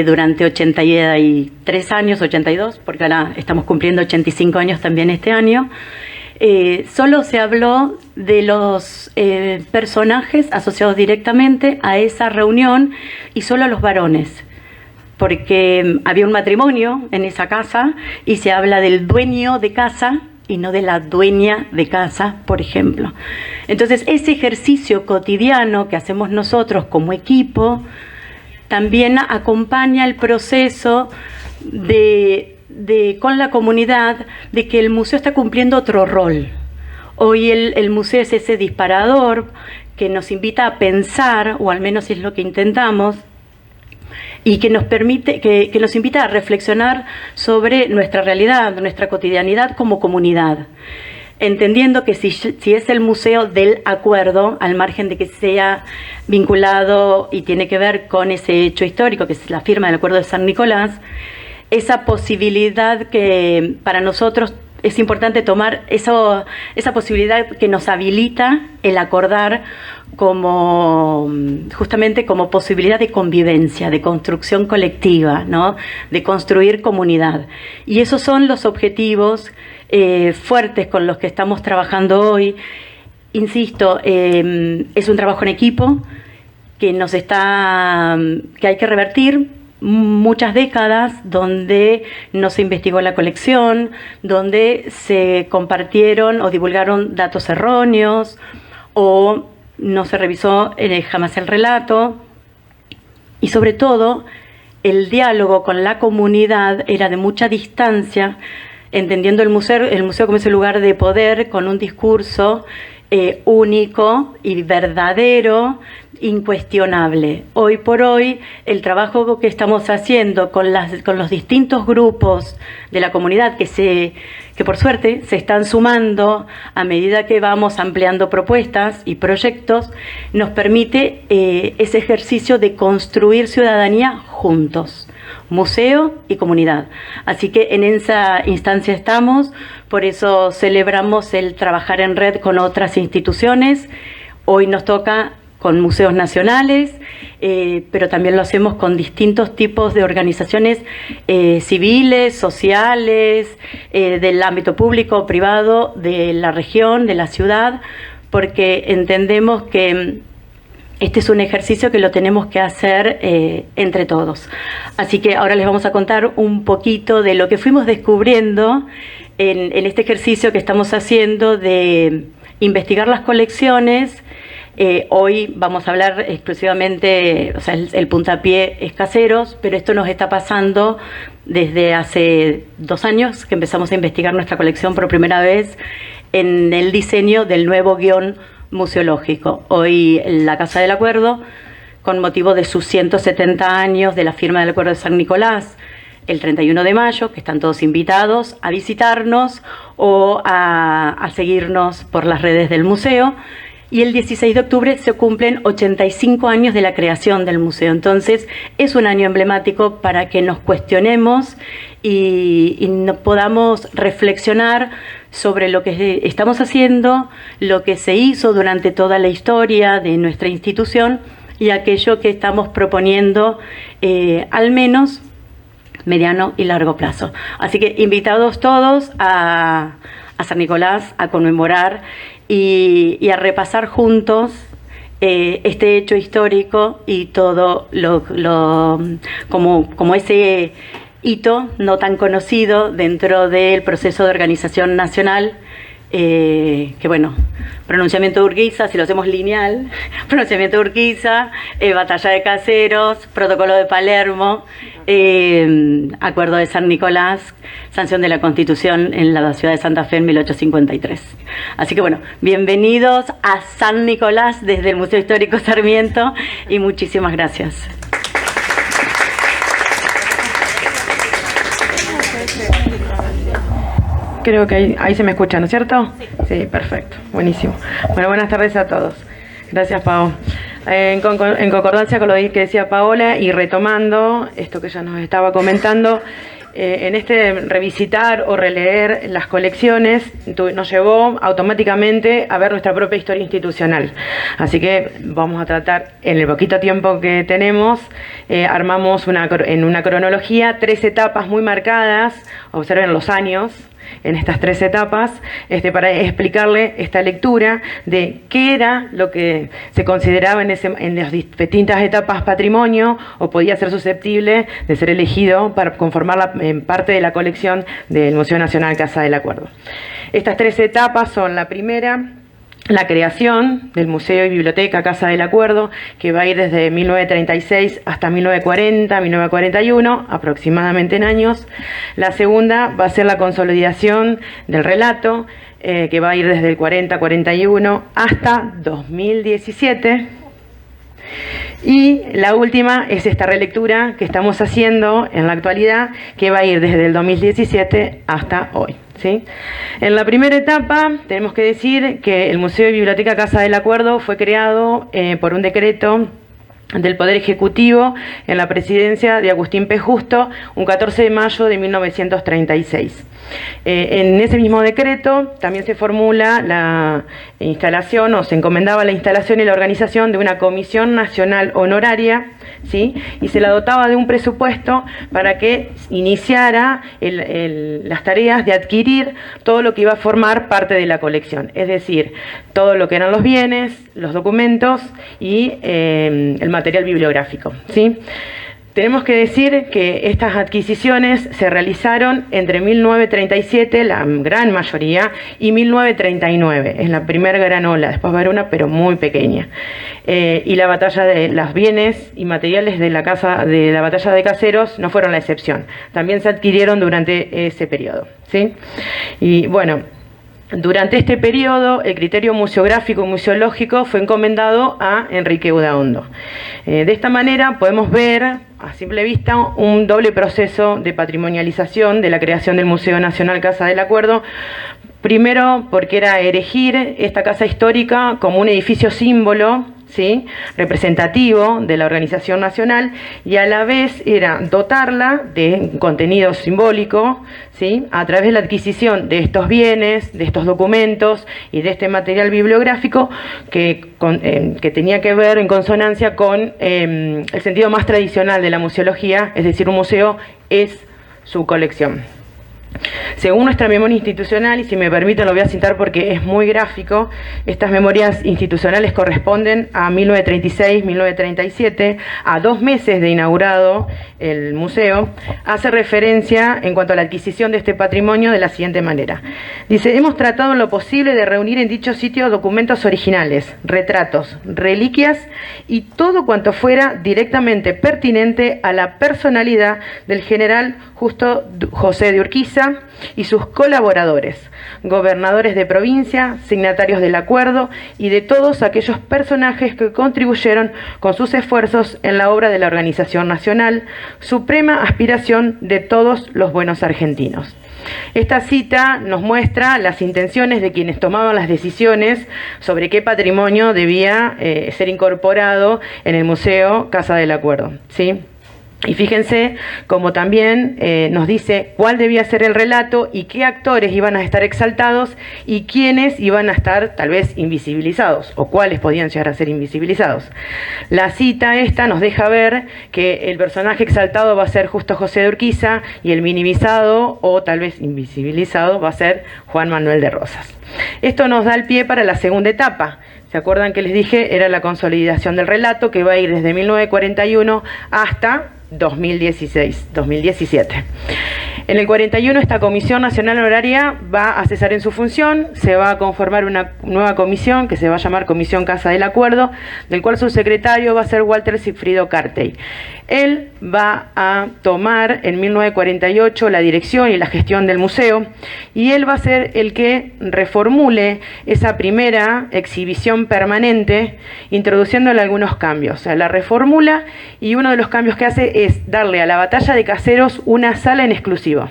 durante 83 años, 82, porque ahora estamos cumpliendo 85 años también este año. Solo se habló de los personajes asociados directamente a esa reunión y solo a los varones, porque había un matrimonio en esa casa y se habla del dueño de casa y no de la dueña de casa, por ejemplo. Entonces, ese ejercicio cotidiano que hacemos nosotros como equipo también acompaña el proceso con la comunidad de que el museo está cumpliendo otro rol. Hoy el museo es ese disparador que nos invita a pensar, o al menos es lo que intentamos, y que nos permite, que nos invita a reflexionar sobre nuestra realidad, nuestra cotidianidad como comunidad, entendiendo que si es el museo del acuerdo, al margen de que sea vinculado y tiene que ver con ese hecho histórico, que es la firma del Acuerdo de San Nicolás, esa posibilidad que para nosotros es importante tomar, esa posibilidad que nos habilita el acordar justamente como posibilidad de convivencia, de construcción colectiva, ¿no? De construir comunidad. Y esos son los objetivos fuertes con los que estamos trabajando hoy. Insisto, es un trabajo en equipo que hay que revertir. Muchas décadas donde no se investigó la colección, donde se compartieron o divulgaron datos erróneos, o no se revisó jamás el relato, y sobre todo el diálogo con la comunidad era de mucha distancia, entendiendo el museo como ese lugar de poder con un discurso único y verdadero, incuestionable. Hoy por hoy, el trabajo que estamos haciendo con los distintos grupos de la comunidad que por suerte se están sumando a medida que vamos ampliando propuestas y proyectos, nos permite ese ejercicio de construir ciudadanía juntos. museo y comunidad. Así que en esa instancia estamos, por eso celebramos el trabajar en red con otras instituciones. Hoy nos toca con museos nacionales, pero también lo hacemos con distintos tipos de organizaciones civiles, sociales, del ámbito público o privado, de la región, de la ciudad, porque entendemos que este es un ejercicio que lo tenemos que hacer entre todos. Así que ahora les vamos a contar un poquito de lo que fuimos descubriendo en este ejercicio que estamos haciendo de investigar las colecciones. Hoy vamos a hablar exclusivamente, o sea, el puntapié es Caseros, pero esto nos está pasando desde hace 2 años que empezamos a investigar nuestra colección por primera vez en el diseño del nuevo guión museológico. Hoy la Casa del Acuerdo, con motivo de sus 170 años de la firma del Acuerdo de San Nicolás, el 31 de mayo, que están todos invitados a visitarnos o a seguirnos por las redes del museo. Y el 16 de octubre se cumplen 85 años de la creación del museo. Entonces, es un año emblemático para que nos cuestionemos y nos podamos reflexionar sobre lo que estamos haciendo, lo que se hizo durante toda la historia de nuestra institución y aquello que estamos proponiendo, al menos mediano y largo plazo. Así que invitados todos a San Nicolás, a conmemorar y a repasar juntos este hecho histórico y todo como ese hito no tan conocido dentro del proceso de organización nacional, que bueno, pronunciamiento de Urquiza, si lo hacemos lineal, pronunciamiento de Urquiza, batalla de Caseros, protocolo de Palermo, acuerdo de San Nicolás, sanción de la Constitución en la ciudad de Santa Fe en 1853. Así que bueno, bienvenidos a San Nicolás desde el Museo Histórico Sarmiento y muchísimas gracias. Creo que ahí se me escucha, ¿no es cierto? Sí, perfecto, buenísimo. Bueno, buenas tardes a todos. Gracias, Pau. En concordancia con lo que decía Paola y retomando esto que ya nos estaba comentando, en este revisitar o releer las colecciones nos llevó automáticamente a ver nuestra propia historia institucional. Así que vamos a tratar, en el poquito tiempo que tenemos, armamos en una cronología 3 etapas muy marcadas, observen los años, en estas 3 etapas, para explicarle esta lectura de qué era lo que se consideraba en las distintas etapas patrimonio o podía ser susceptible de ser elegido para conformar parte de la colección del Museo Nacional Casa del Acuerdo. Estas 3 etapas son: la primera, la creación del Museo y Biblioteca Casa del Acuerdo, que va a ir desde 1936 hasta 1940, 1941, aproximadamente en años. La segunda va a ser la consolidación del relato, que va a ir desde el 40-41 hasta 2017. Y la última es esta relectura que estamos haciendo en la actualidad, que va a ir desde el 2017 hasta hoy. ¿Sí? En la primera etapa tenemos que decir que el Museo y Biblioteca Casa del Acuerdo fue creado por un decreto del Poder Ejecutivo en la presidencia de Agustín P. Justo, un 14 de mayo de 1936. En ese mismo decreto también se formula la instalación, o se encomendaba la instalación y la organización de una comisión nacional honoraria, ¿sí? Y se la dotaba de un presupuesto para que iniciara las tareas de adquirir todo lo que iba a formar parte de la colección, es decir, todo lo que eran los bienes, los documentos y el material bibliográfico, ¿sí? Tenemos que decir que estas adquisiciones se realizaron entre 1937, la gran mayoría, y 1939. Es la primera gran ola, después va a haber una, pero muy pequeña. Y la batalla de los bienes y materiales de la batalla de Caseros no fueron la excepción. También se adquirieron durante ese periodo, ¿sí? Y bueno, durante este periodo, el criterio museográfico y museológico fue encomendado a Enrique Udaondo. De esta manera podemos ver, a simple vista, un doble proceso de patrimonialización de la creación del Museo Nacional Casa del Acuerdo. Primero, porque era erigir esta casa histórica como un edificio símbolo, ¿sí?, representativo de la organización nacional, y a la vez era dotarla de contenido simbólico, ¿sí?, a través de la adquisición de estos bienes, de estos documentos y de este material bibliográfico que tenía que ver en consonancia con el sentido más tradicional de la museología, es decir, un museo es su colección. Según nuestra memoria institucional, y si me permiten lo voy a citar porque es muy gráfico, estas memorias institucionales corresponden a 1936-1937, a 2 meses de inaugurado el museo. Hace referencia en cuanto a la adquisición de este patrimonio de la siguiente manera. Dice: hemos tratado en lo posible de reunir en dicho sitio documentos originales, retratos, reliquias y todo cuanto fuera directamente pertinente a la personalidad del general Justo José de Urquiza y sus colaboradores, gobernadores de provincia, signatarios del acuerdo y de todos aquellos personajes que contribuyeron con sus esfuerzos en la obra de la organización nacional, suprema aspiración de todos los buenos argentinos. Esta cita nos muestra las intenciones de quienes tomaban las decisiones sobre qué patrimonio debía ser incorporado en el Museo Casa del Acuerdo, ¿sí? Y fíjense cómo también nos dice cuál debía ser el relato y qué actores iban a estar exaltados y quiénes iban a estar tal vez invisibilizados o cuáles podían llegar a ser invisibilizados. La cita esta nos deja ver que el personaje exaltado va a ser Justo José de Urquiza y el minimizado o tal vez invisibilizado va a ser Juan Manuel de Rosas. Esto nos da el pie para la segunda etapa. ¿Se acuerdan que les dije? Era la consolidación del relato que va a ir desde 1941 hasta 2017. En el 41 esta Comisión Nacional Honoraria va a cesar en su función, se va a conformar una nueva comisión que se va a llamar Comisión Casa del Acuerdo, del cual su secretario va a ser Walter Sigfrido Cartey. Él va a tomar en 1948 la dirección y la gestión del museo y él va a ser el que reformule esa primera exhibición permanente, introduciéndole algunos cambios. O sea, la reformula y uno de los cambios que hace es darle a la Batalla de Caseros una sala en exclusivo,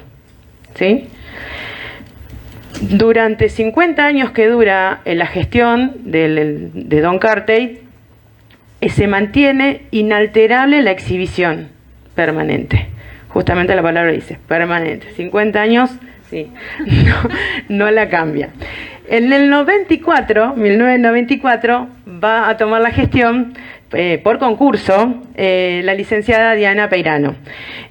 ¿sí? Durante 50 años que dura la gestión de Don Cartey, se mantiene inalterable la exhibición permanente. Justamente la palabra dice, permanente. 50 años, sí, no la cambia. En el 1994, va a tomar la gestión por concurso la licenciada Diana Peirano.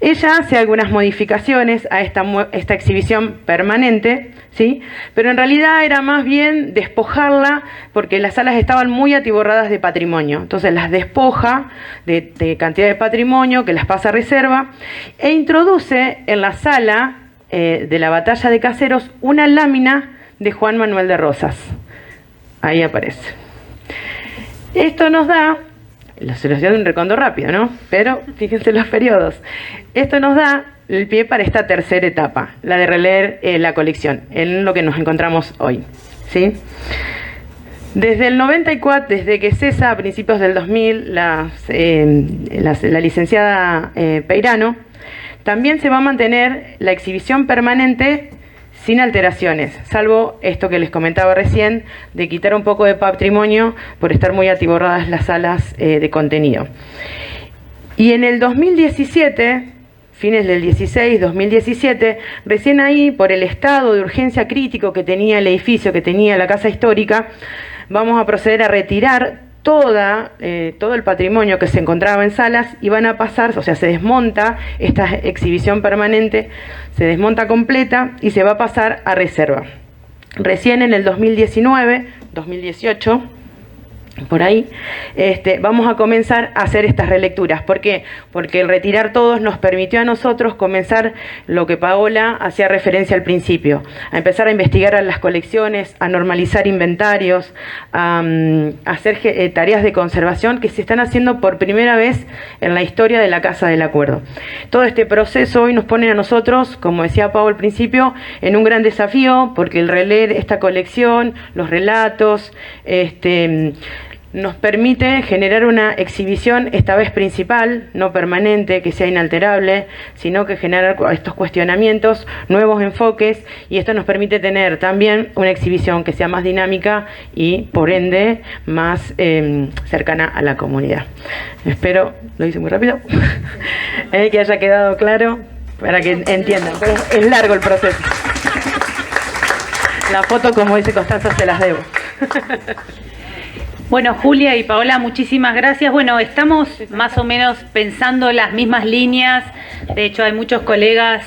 Ella hace algunas modificaciones a esta exhibición permanente, ¿sí? Pero en realidad era más bien despojarla porque las salas estaban muy atiborradas de patrimonio. Entonces las despoja de cantidad de patrimonio, que las pasa a reserva, e introduce en la sala de la Batalla de Caseros una lámina de Juan Manuel de Rosas. Ahí aparece. Esto nos da, se los dio de un recondo rápido, ¿no? Pero fíjense los periodos. Esto nos da el pie para esta tercera etapa, la de releer la colección, en lo que nos encontramos hoy, ¿sí? Desde el 94, desde que cesa a principios del 2000 la licenciada Peirano, también se va a mantener la exhibición permanente sin alteraciones, salvo esto que les comentaba recién, de quitar un poco de patrimonio por estar muy atiborradas las salas de contenido. Y en el 2017, fines del 16, 2017, recién ahí, por el estado de urgencia crítico que tenía el edificio, que tenía la Casa Histórica, vamos a proceder a retirar todo el patrimonio que se encontraba en salas y van a pasar, o sea, se desmonta esta exhibición permanente, se desmonta completa y se va a pasar a reserva. Recién en el 2019, 2018, por ahí, vamos a comenzar a hacer estas relecturas. ¿Por qué? Porque el retirar todos nos permitió a nosotros comenzar lo que Paola hacía referencia al principio, a empezar a investigar a las colecciones, a normalizar inventarios, a hacer tareas de conservación que se están haciendo por primera vez en la historia de la Casa del Acuerdo. Todo este proceso hoy nos pone a nosotros, como decía Pau al principio, en un gran desafío, porque el releer esta colección, los relatos, nos permite generar una exhibición, esta vez principal, no permanente, que sea inalterable, sino que generar estos cuestionamientos, nuevos enfoques, y esto nos permite tener también una exhibición que sea más dinámica y, por ende, más cercana a la comunidad. Espero, lo hice muy rápido, que haya quedado claro para que entiendan, pero es largo el proceso. La foto, como dice Constanza, se las debo. Bueno, Julia y Paola, muchísimas gracias. Bueno, estamos más o menos pensando las mismas líneas. De hecho, hay muchos colegas,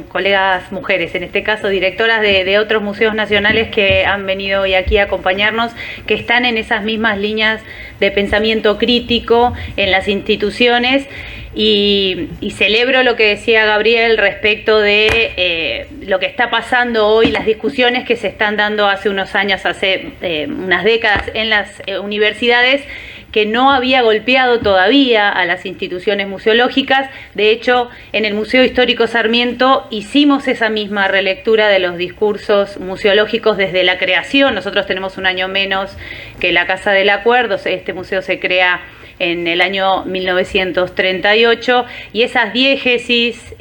colegas mujeres, en este caso directoras de otros museos nacionales que han venido hoy aquí a acompañarnos, que están en esas mismas líneas de pensamiento crítico en las instituciones. Y celebro lo que decía Gabriel respecto de lo que está pasando hoy, las discusiones que se están dando hace unos años, hace unas décadas en las universidades, que no había golpeado todavía a las instituciones museológicas. De hecho, en el Museo Histórico Sarmiento hicimos esa misma relectura de los discursos museológicos desde la creación. Nosotros tenemos un año menos que la Casa del Acuerdo, este museo se crea en el año 1938, y esas diégesis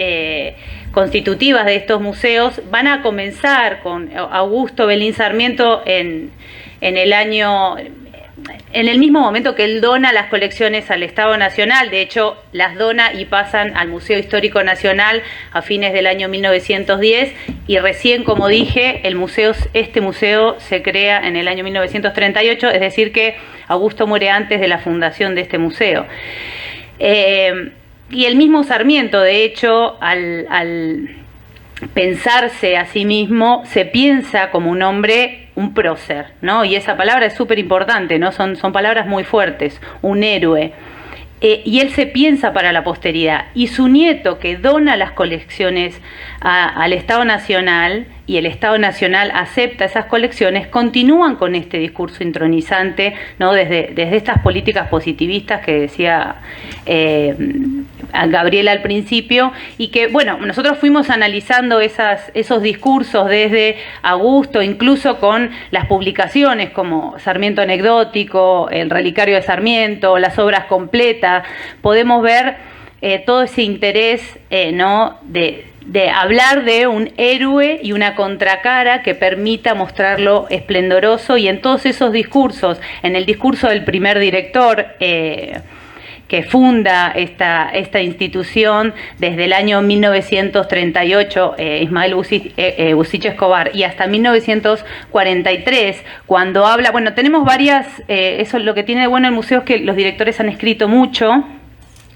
constitutivas de estos museos van a comenzar con Augusto Belín Sarmiento en el mismo momento que él dona las colecciones al Estado Nacional. De hecho, las dona y pasan al Museo Histórico Nacional a fines del año 1910, y recién, como dije, este museo se crea en el año 1938, es decir que Augusto muere antes de la fundación de este museo. Y el mismo Sarmiento, de hecho, al pensarse a sí mismo, se piensa como un hombre, un prócer, ¿no? Y esa palabra es súper importante, ¿no? Son palabras muy fuertes, un héroe. Y él se piensa para la posteridad. Y su nieto, que dona las colecciones al Estado Nacional, y el Estado Nacional acepta esas colecciones, continúan con este discurso intronizante, ¿no? Desde estas políticas positivistas que decía Gabriela al principio, y que, bueno, nosotros fuimos analizando esos discursos desde Augusto, incluso con las publicaciones como Sarmiento Anecdótico, el Relicario de Sarmiento, las obras completas. Podemos ver todo ese interés, ¿no? de hablar de un héroe y una contracara que permita mostrarlo esplendoroso, y en todos esos discursos, en el discurso del primer director que funda esta institución desde el año 1938, Ismael Busich Escobar, y hasta 1943, cuando habla, bueno, tenemos varias, eso es lo que tiene de bueno el museo, es que los directores han escrito mucho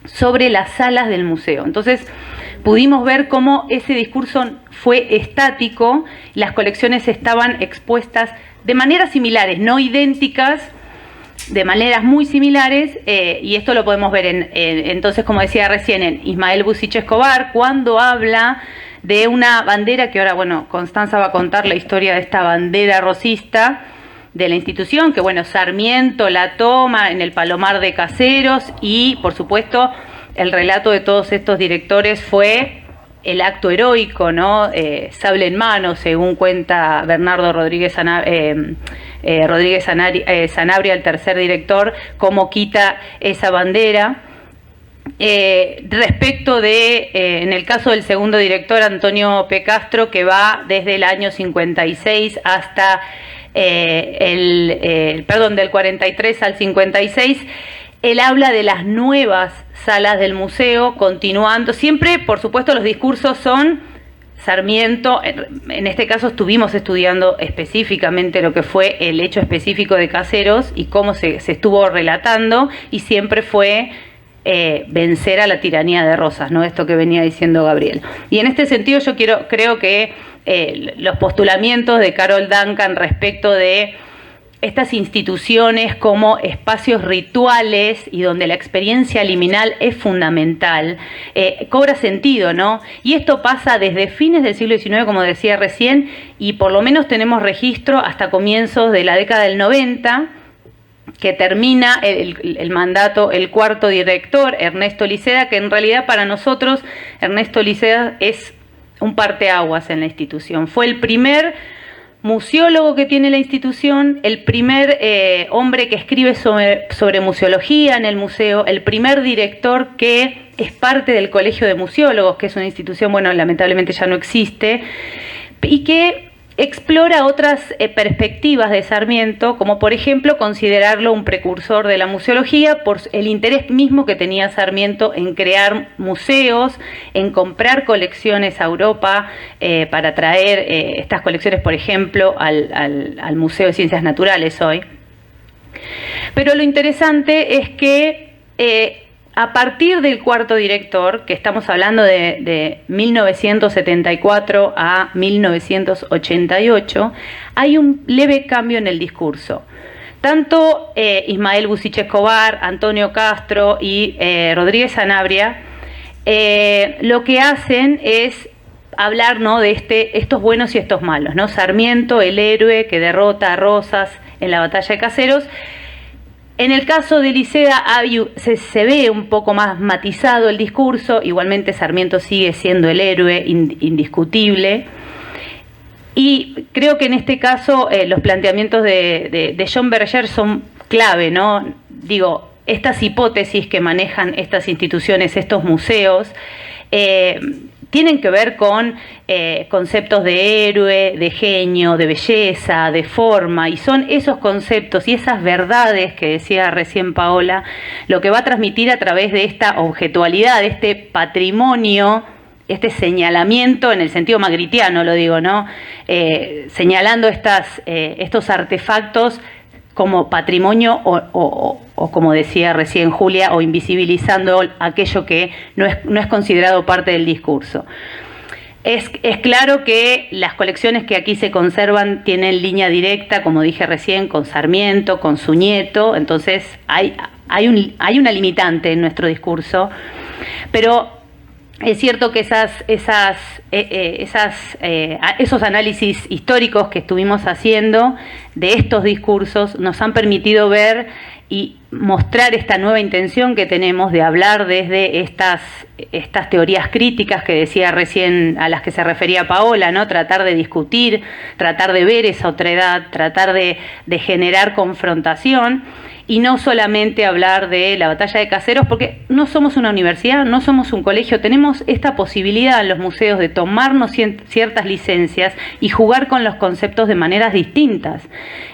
sobre las salas del museo. Entonces, pudimos ver cómo ese discurso fue estático, las colecciones estaban expuestas de maneras similares, no idénticas, de maneras muy similares, y esto lo podemos ver entonces, como decía recién, en Ismael Busich Escobar, cuando habla de una bandera, que ahora, bueno, Constanza va a contar la historia de esta bandera rosista de la institución, que, bueno, Sarmiento la toma en el Palomar de Caseros, y, por supuesto, el relato de todos estos directores fue el acto heroico, ¿no? Sable en mano, según cuenta Bernardo Rodríguez Sanabria, el tercer director, cómo quita esa bandera. Respecto de, en el caso del segundo director, Antonio P. Castro, que va desde el año 56 hasta del 43 al 56, él habla de las nuevas salas del museo, continuando. Siempre, por supuesto, los discursos son Sarmiento. En este caso estuvimos estudiando específicamente lo que fue el hecho específico de Caseros y cómo se estuvo relatando, y siempre fue vencer a la tiranía de Rosas, ¿no? Esto que venía diciendo Gabriel. Y en este sentido yo creo que los postulamientos de Carol Duncan respecto de estas instituciones como espacios rituales y donde la experiencia liminal es fundamental, cobra sentido, ¿no? Y esto pasa desde fines del siglo XIX, como decía recién, y por lo menos tenemos registro hasta comienzos de la década del 90, que termina el mandato, el cuarto director, Ernesto Liceda, que en realidad para nosotros Ernesto Liceda es un parteaguas en la institución. Fue el primer museólogo que tiene la institución, el primer hombre que escribe sobre museología en el museo, el primer director que es parte del Colegio de Museólogos, que es una institución, bueno, lamentablemente ya no existe, y que explora otras perspectivas de Sarmiento, como por ejemplo considerarlo un precursor de la museología por el interés mismo que tenía Sarmiento en crear museos, en comprar colecciones a Europa para traer estas colecciones, por ejemplo, al Museo de Ciencias Naturales hoy. Pero lo interesante es que a partir del cuarto director, que estamos hablando de 1974 a 1988, hay un leve cambio en el discurso. Tanto Ismael Bucich Escobar, Antonio Castro y Rodríguez Sanabria lo que hacen es hablar, ¿no?, de estos buenos y estos malos, ¿no? Sarmiento, el héroe que derrota a Rosas en la batalla de Caseros. En el caso de Liceda se ve un poco más matizado el discurso, igualmente Sarmiento sigue siendo el héroe indiscutible, y creo que en este caso los planteamientos de John Berger son clave, ¿no? Digo, estas hipótesis que manejan estas instituciones, estos museos, tienen que ver con conceptos de héroe, de genio, de belleza, de forma, y son esos conceptos y esas verdades que decía recién Paola, lo que va a transmitir a través de esta objetualidad, de este patrimonio, este señalamiento en el sentido magritiano, lo digo, ¿no? Señalando estos artefactos como patrimonio o como decía recién Julia, o invisibilizando aquello que no es considerado parte del discurso. Es claro que las colecciones que aquí se conservan tienen línea directa, como dije recién, con Sarmiento, con su nieto, entonces hay una limitante en nuestro discurso, pero es cierto que esos análisis históricos que estuvimos haciendo de estos discursos nos han permitido ver y mostrar esta nueva intención que tenemos de hablar desde estas teorías críticas que decía recién, a las que se refería Paola, ¿no? Tratar de discutir, tratar de ver esa otredad, tratar de generar confrontación, y no solamente hablar de la batalla de Caseros, porque no somos una universidad, no somos un colegio, tenemos esta posibilidad en los museos de tomarnos ciertas licencias y jugar con los conceptos de maneras distintas.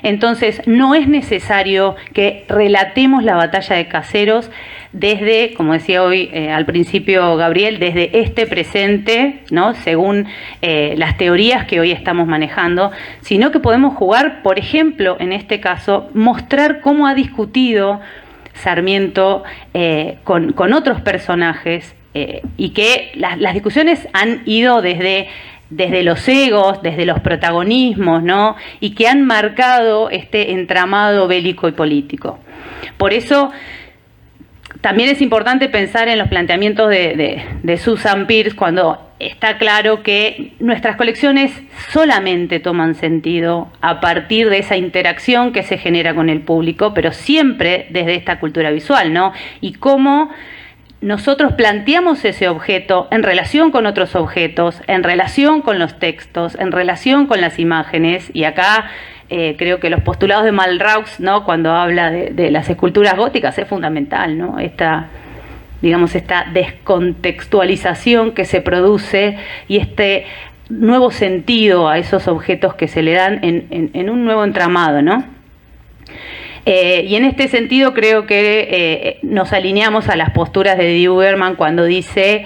Entonces, no es necesario que relatemos la batalla de Caseros desde, como decía hoy al principio Gabriel, desde este presente, ¿no?, según las teorías que hoy estamos manejando, sino que podemos jugar, por ejemplo, en este caso, mostrar cómo ha discutido Sarmiento con otros personajes y que las discusiones han ido desde los egos, desde los protagonismos, ¿no?, y que han marcado este entramado bélico y político. Por eso también es importante pensar en los planteamientos de Susan Peirce, cuando está claro que nuestras colecciones solamente toman sentido a partir de esa interacción que se genera con el público, pero siempre desde esta cultura visual, ¿no? Y cómo nosotros planteamos ese objeto en relación con otros objetos, en relación con los textos, en relación con las imágenes, y acá creo que los postulados de Malraux, ¿no?, cuando habla de las esculturas góticas, es fundamental, ¿no? Esta descontextualización que se produce y este nuevo sentido a esos objetos que se le dan en un nuevo entramado, ¿no? Y en este sentido creo que nos alineamos a las posturas de Duberman cuando dice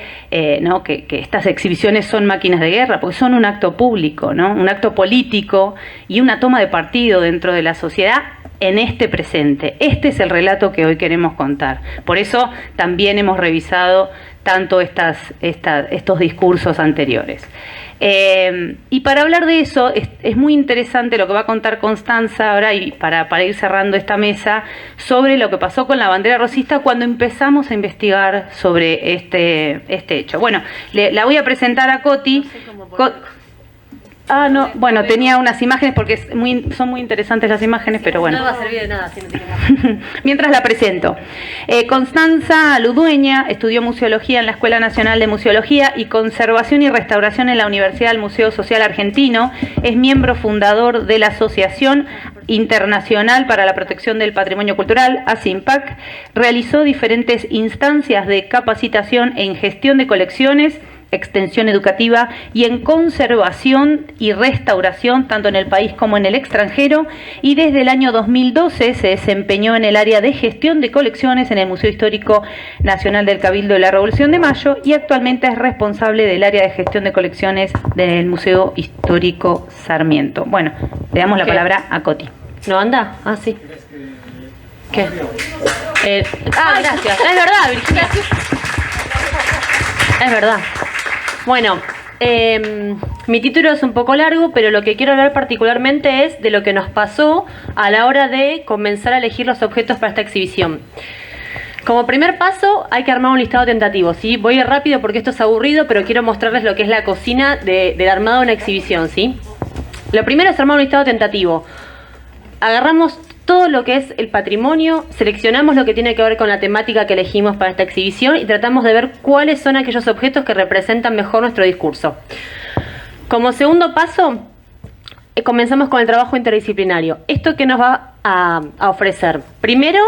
¿no?, que estas exhibiciones son máquinas de guerra, porque son un acto público, ¿no?, un acto político y una toma de partido dentro de la sociedad en este presente. Este es el relato que hoy queremos contar. Por eso también hemos revisado tanto estos discursos anteriores. Y para hablar de eso, es muy interesante lo que va a contar Constanza ahora, y para ir cerrando esta mesa, sobre lo que pasó con la bandera rosista cuando empezamos a investigar sobre este hecho. Bueno, la voy a presentar a Coti. Ah, no, bueno, tenía unas imágenes porque son muy interesantes las imágenes, pero bueno. No va a servir de nada si no tiene nada. Mientras la presento. Constanza Ludueña estudió museología en la Escuela Nacional de Museología y Conservación y Restauración en la Universidad del Museo Social Argentino. Es miembro fundador de la Asociación Internacional para la Protección del Patrimonio Cultural, ASIMPAC. Realizó diferentes instancias de capacitación en gestión de colecciones, extensión educativa y en conservación y restauración tanto en el país como en el extranjero, y desde el año 2012 se desempeñó en el área de gestión de colecciones en el Museo Histórico Nacional del Cabildo de la Revolución de Mayo y actualmente es responsable del área de gestión de colecciones del Museo Histórico Sarmiento. Bueno, le damos la palabra a Coti. ¿No anda? Ah, sí. ¿Qué? Gracias. Es verdad, Virginia. Es verdad. Bueno, mi título es un poco largo, pero lo que quiero hablar particularmente es de lo que nos pasó a la hora de comenzar a elegir los objetos para esta exhibición. Como primer paso hay que armar un listado tentativo, ¿sí? Voy a ir rápido porque esto es aburrido, pero quiero mostrarles lo que es la cocina del armado de una exhibición, ¿sí? Lo primero es armar un listado tentativo. Agarramos todo lo que es el patrimonio, seleccionamos lo que tiene que ver con la temática que elegimos para esta exhibición y tratamos de ver cuáles son aquellos objetos que representan mejor nuestro discurso. Como segundo paso, comenzamos con el trabajo interdisciplinario. ¿Esto qué nos va a ofrecer? Primero,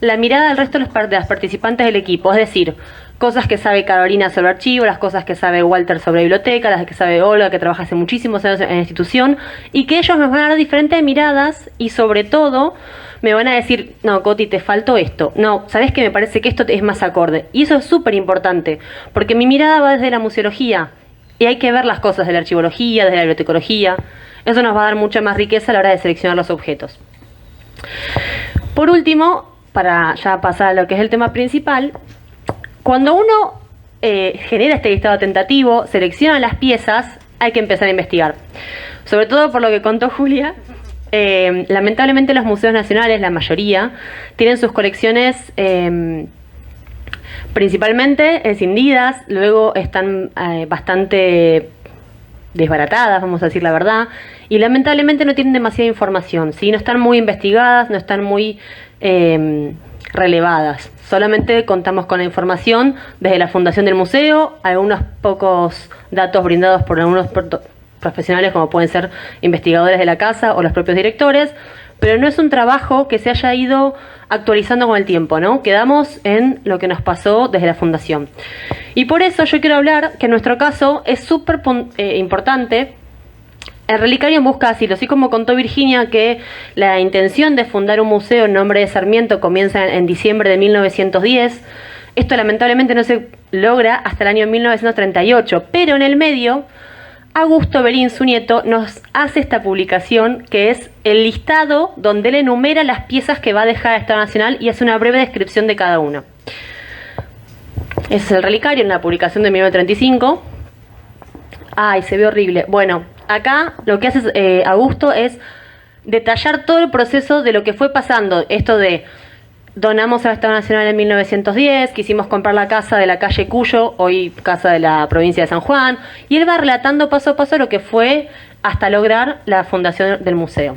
la mirada del resto de las participantes del equipo, es decir, cosas que sabe Carolina sobre archivo, las cosas que sabe Walter sobre biblioteca, las que sabe Olga, que trabaja hace muchísimos años en la institución, y que ellos me van a dar diferentes miradas y sobre todo me van a decir, no, Coti, te faltó esto, no, ¿sabés qué? Me parece que esto es más acorde. Y eso es súper importante, porque mi mirada va desde la museología y hay que ver las cosas de la archivología, de la bibliotecología. Eso nos va a dar mucha más riqueza a la hora de seleccionar los objetos. Por último, para ya pasar a lo que es el tema principal, cuando uno genera este listado tentativo, selecciona las piezas, hay que empezar a investigar. Sobre todo por lo que contó Julia, lamentablemente los museos nacionales, la mayoría, tienen sus colecciones principalmente escindidas, luego están bastante desbaratadas, vamos a decir la verdad, y lamentablemente no tienen demasiada información, ¿sí? No están muy investigadas, no están muy relevadas. Solamente contamos con la información desde la fundación del museo, algunos pocos datos brindados por algunos profesionales como pueden ser investigadores de la casa o los propios directores, pero no es un trabajo que se haya ido actualizando con el tiempo, ¿no? Quedamos en lo que nos pasó desde la fundación. Y por eso yo quiero hablar que en nuestro caso es súper importante el relicario en busca de asilo. Así como contó Virginia que la intención de fundar un museo en nombre de Sarmiento comienza en diciembre de 1910, esto lamentablemente no se logra hasta el año 1938, pero en el medio Augusto Berín, su nieto, nos hace esta publicación que es el listado donde él enumera las piezas que va a dejar el Estado Nacional y hace una breve descripción de cada uno. Ese es el relicario en la publicación de 1935. Ay, se ve horrible. Bueno, acá lo que hace Augusto es detallar todo el proceso de lo que fue pasando. Esto de donamos al Estado Nacional en 1910, quisimos comprar la casa de la calle Cuyo, hoy casa de la provincia de San Juan, y él va relatando paso a paso lo que fue hasta lograr la fundación del museo.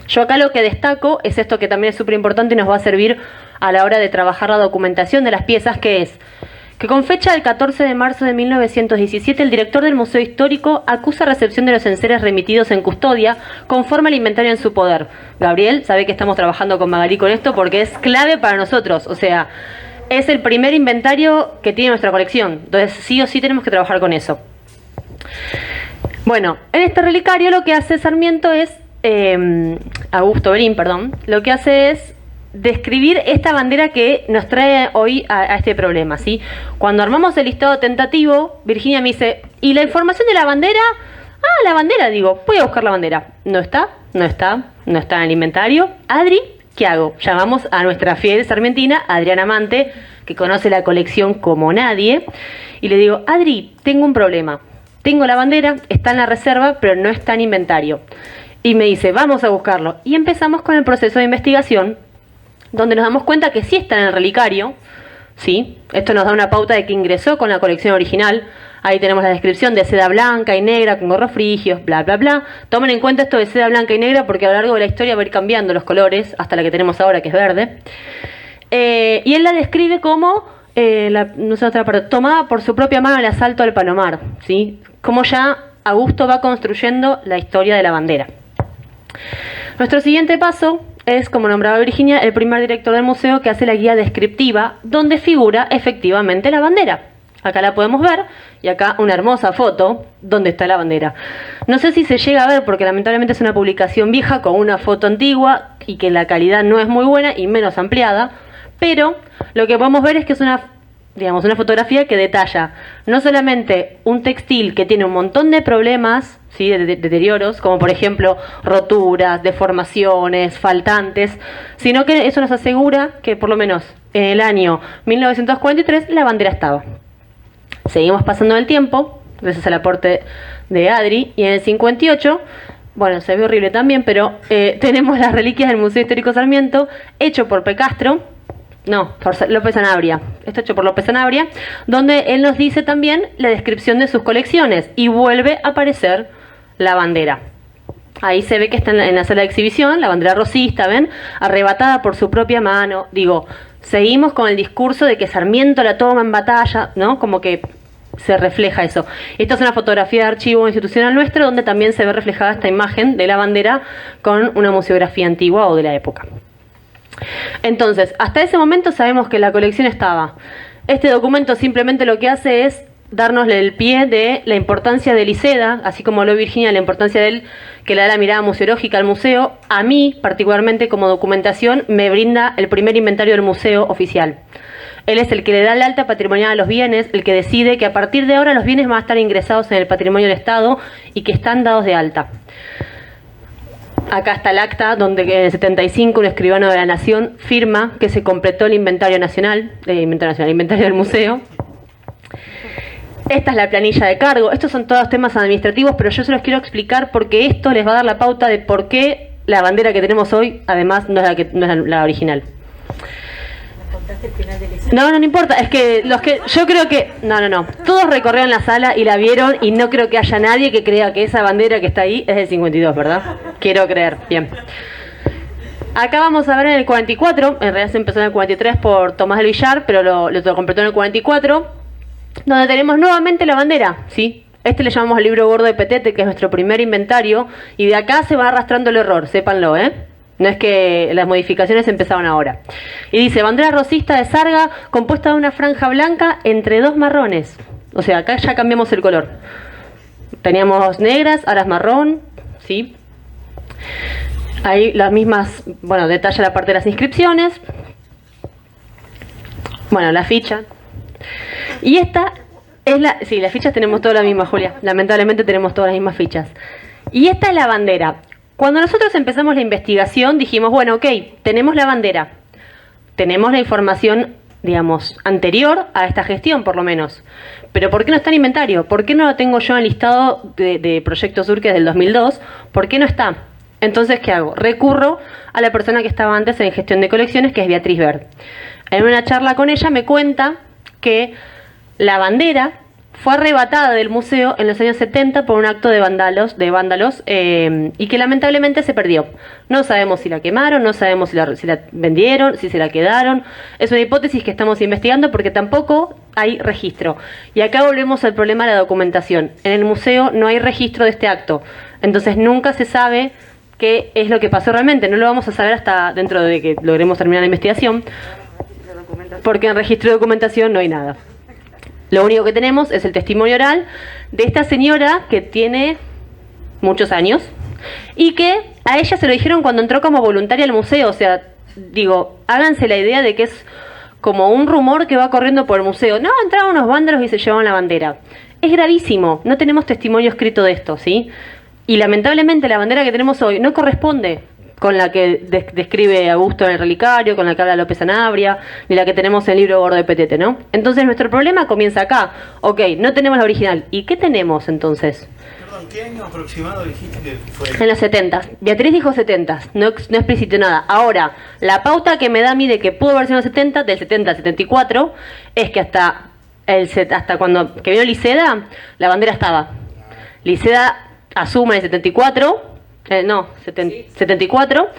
Yo acá lo que destaco es esto que también es súper importante y nos va a servir a la hora de trabajar la documentación de las piezas, que es que con fecha del 14 de marzo de 1917 el director del Museo Histórico acusa recepción de los enseres remitidos en custodia conforme al inventario en su poder. Gabriel sabe que estamos trabajando con Magalí con esto porque es clave para nosotros, o sea, es el primer inventario que tiene nuestra colección, entonces sí o sí tenemos que trabajar con eso. Bueno, en este relicario lo que hace Sarmiento es, Augusto Berín, perdón, lo que hace es describir esta bandera que nos trae hoy a este problema, ¿sí? Cuando armamos el listado tentativo, Virginia me dice, ¿y la información de la bandera? Ah, la bandera, digo, voy a buscar la bandera. No está en el inventario. Adri, ¿qué hago? Llamamos a nuestra fiel sarmientina, Adriana Mante, que conoce la colección como nadie, y le digo, Adri, tengo un problema. Tengo la bandera, está en la reserva, pero no está en inventario. Y me dice, vamos a buscarlo. Y empezamos con el proceso de investigación, donde nos damos cuenta que sí está en el relicario, ¿sí? Esto nos da una pauta de que ingresó con la colección original. Ahí tenemos la descripción de seda blanca y negra con gorros frigios, bla, bla, bla. Tomen en cuenta esto de seda blanca y negra porque a lo largo de la historia va a ir cambiando los colores hasta la que tenemos ahora, que es verde. Y él la describe como, no sé, otra parte, tomada por su propia mano el asalto al Palomar, ¿sí? Como ya Augusto va construyendo la historia de la bandera. Nuestro siguiente paso es, como nombraba Virginia, el primer director del museo que hace la guía descriptiva donde figura efectivamente la bandera. Acá la podemos ver y acá una hermosa foto donde está la bandera. No sé si se llega a ver porque lamentablemente es una publicación vieja con una foto antigua y que la calidad no es muy buena y menos ampliada, pero lo que podemos ver es que es una fotografía que detalla no solamente un textil que tiene un montón de problemas, ¿sí? de deterioros, como por ejemplo roturas, deformaciones, faltantes, sino que eso nos asegura que por lo menos en el año 1943 la bandera estaba. Seguimos pasando el tiempo, gracias al aporte de Adri, y en el 58, bueno, se ve horrible también, pero tenemos las reliquias del Museo Histórico Sarmiento, hecho por por López Sanabria. Esto hecho por López Sanabria, donde él nos dice también la descripción de sus colecciones y vuelve a aparecer la bandera. Ahí se ve que está en la sala de exhibición, la bandera rosista, ¿ven? Arrebatada por su propia mano. Digo, seguimos con el discurso de que Sarmiento la toma en batalla, ¿no? Como que se refleja eso. Esta es una fotografía de archivo institucional nuestro, donde también se ve reflejada esta imagen de la bandera con una museografía antigua o de la época. Entonces, hasta ese momento sabemos que la colección estaba. Este documento simplemente lo que hace es darnos el pie de la importancia de Liseda, así como habló Virginia, la importancia de él, que le da la mirada museológica al museo. A mí, particularmente como documentación, me brinda el primer inventario del museo oficial. Él es el que le da el alta patrimonial a los bienes, el que decide que a partir de ahora los bienes van a estar ingresados en el patrimonio del Estado y que están dados de alta. Acá está el acta donde en el 75 un escribano de la Nación firma que se completó el inventario nacional, el inventario del museo. Esta es la planilla de cargo. Estos son todos temas administrativos, pero yo se los quiero explicar porque esto les va a dar la pauta de por qué la bandera que tenemos hoy, además, no es la original. No importa, es que yo creo que todos recorrieron la sala y la vieron y no creo que haya nadie que crea que esa bandera que está ahí es del 52, ¿verdad? Quiero creer, bien. Acá vamos a ver en el 44, en realidad se empezó en el 43 por Tomás del Villar, pero lo completó en el 44, donde tenemos nuevamente la bandera, ¿sí? Le llamamos el libro gordo de Petete, que es nuestro primer inventario, y de acá se va arrastrando el error, sépanlo, ¿eh? No es que las modificaciones empezaron ahora. Y dice, bandera rosista de Sarga, compuesta de una franja blanca entre dos marrones. O sea, acá ya cambiamos el color. Teníamos negras, ahora es marrón, ¿sí? Ahí las mismas, bueno, detalla la parte de las inscripciones. Bueno, la ficha. Y esta es sí, las fichas tenemos todas las mismas, Julia. Lamentablemente tenemos todas las mismas fichas. Y esta es la bandera. Cuando nosotros empezamos la investigación dijimos, bueno, ok, tenemos la bandera, tenemos la información, digamos, anterior a esta gestión por lo menos, pero ¿por qué no está en inventario? ¿Por qué no lo tengo yo en el listado de Proyecto Sur, que es del 2002? ¿Por qué no está? Entonces, ¿qué hago? Recurro a la persona que estaba antes en gestión de colecciones, que es Beatriz Bert. En una charla con ella me cuenta que la bandera fue arrebatada del museo en los años 70 por un acto de vándalos y que lamentablemente se perdió. No sabemos si la quemaron, no sabemos si la vendieron, si se la quedaron. Es una hipótesis que estamos investigando porque tampoco hay registro. Y acá volvemos al problema de la documentación. En el museo no hay registro de este acto. Entonces nunca se sabe qué es lo que pasó realmente. No lo vamos a saber hasta dentro de que logremos terminar la investigación, porque en registro de documentación no hay nada. Lo único que tenemos es el testimonio oral de esta señora que tiene muchos años y que a ella se lo dijeron cuando entró como voluntaria al museo. O sea, digo, háganse la idea de que es como un rumor que va corriendo por el museo. No, entraron unos vándalos y se llevaron la bandera. Es gravísimo, no tenemos testimonio escrito de esto, ¿sí? Y lamentablemente la bandera que tenemos hoy no corresponde con la que describe Augusto en el relicario, con la que habla López Sanabria, ni la que tenemos en el libro gordo de Petete, ¿no? Entonces nuestro problema comienza acá. Ok, no tenemos la original. ¿Y qué tenemos entonces? Perdón, ¿qué año aproximado dijiste que fue? En los 70. Beatriz dijo 70, no explicitó nada. Ahora, la pauta que me da a mí de que pudo haber sido en los 70, del 70 al 74, es que hasta hasta cuando que vino Liceda, la bandera estaba. Liceda asume en el 74,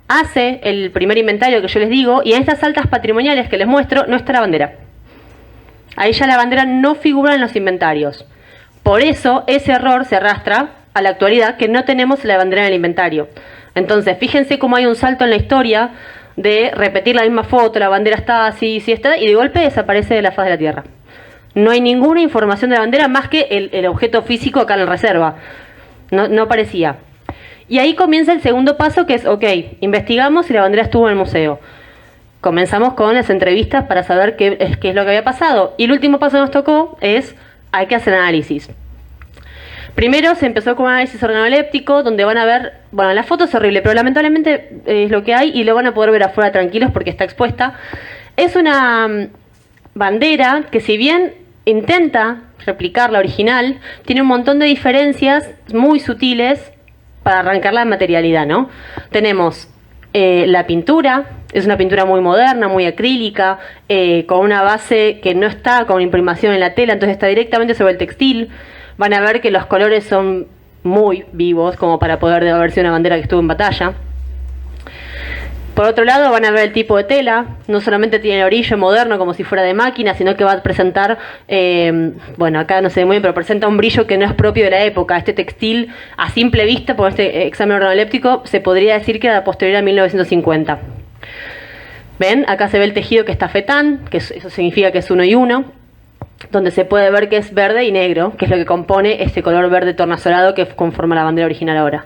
hace el primer inventario que yo les digo, y en estas altas patrimoniales que les muestro no está la bandera. Ahí ya la bandera no figura en los inventarios. Por eso ese error se arrastra a la actualidad, que no tenemos la bandera en el inventario. Entonces, fíjense cómo hay un salto en la historia de repetir la misma foto, la bandera está así, sí está, y de golpe desaparece de la faz de la Tierra. No hay ninguna información de la bandera más que el objeto físico acá en la reserva. No aparecía. Y ahí comienza el segundo paso, que es, ok, investigamos si la bandera estuvo en el museo. Comenzamos con las entrevistas para saber qué es lo que había pasado. Y el último paso que nos tocó es, hay que hacer análisis. Primero se empezó con un análisis organoléptico, donde van a ver, bueno, la foto es horrible, pero lamentablemente es lo que hay y lo van a poder ver afuera tranquilos porque está expuesta. Es una bandera que, si bien intenta replicar la original, tiene un montón de diferencias muy sutiles para arrancar la materialidad, ¿no? Tenemos la pintura, es una pintura muy moderna, muy acrílica, con una base que no está con imprimación en la tela, entonces está directamente sobre el textil. Van a ver que los colores son muy vivos, como para poder haber sido una bandera que estuvo en batalla. Por otro lado, van a ver el tipo de tela. No solamente tiene el orillo moderno, como si fuera de máquina, sino que va a presentar, bueno, acá no se ve muy bien, pero presenta un brillo que no es propio de la época. Este textil, a simple vista, por este examen organoléptico, se podría decir que era posterior a 1950. ¿Ven? Acá se ve el tejido que está fetán, que eso significa que es 1 y 1. Donde se puede ver que es verde y negro, que es lo que compone este color verde tornasolado que conforma la bandera original ahora.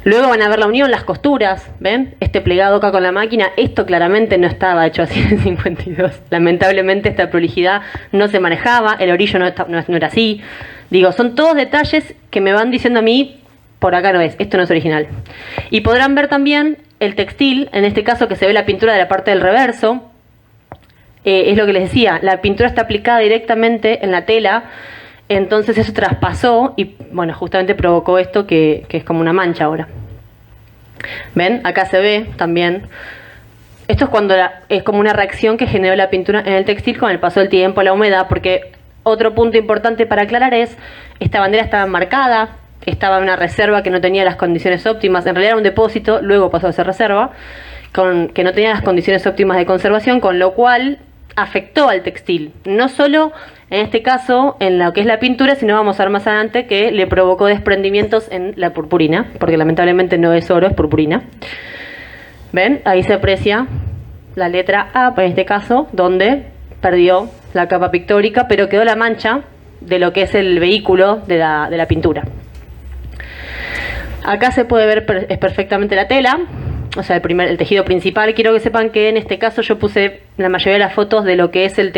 Luego van a ver la unión, las costuras, ¿ven? Este plegado acá con la máquina, esto claramente no estaba hecho así en 52. Lamentablemente esta prolijidad no se manejaba, el orillo no era así. Digo, son todos detalles que me van diciendo a mí, por acá no es, esto no es original. Y podrán ver también el textil, en este caso que se ve la pintura de la parte del reverso. Es lo que les decía, la pintura está aplicada directamente en la tela, entonces eso traspasó y, bueno, justamente provocó esto que es como una mancha ahora. ¿Ven? Acá se ve también. Esto es cuando es como una reacción que generó la pintura en el textil con el paso del tiempo, la humedad, porque otro punto importante para aclarar es, esta bandera estaba marcada, estaba en una reserva que no tenía las condiciones óptimas, en realidad era un depósito, luego pasó a ser reserva, que no tenía las condiciones óptimas de conservación, con lo cual afectó al textil, no solo en este caso en lo que es la pintura, sino vamos a ver más adelante que le provocó desprendimientos en la purpurina, porque lamentablemente no es oro, es purpurina. ¿Ven? Ahí se aprecia la letra A, en este caso, donde perdió la capa pictórica, pero quedó la mancha de lo que es el vehículo de la pintura. Acá se puede ver perfectamente la tela, o sea, el tejido principal. Quiero que sepan que en este caso yo puse la mayoría de las fotos de lo que es el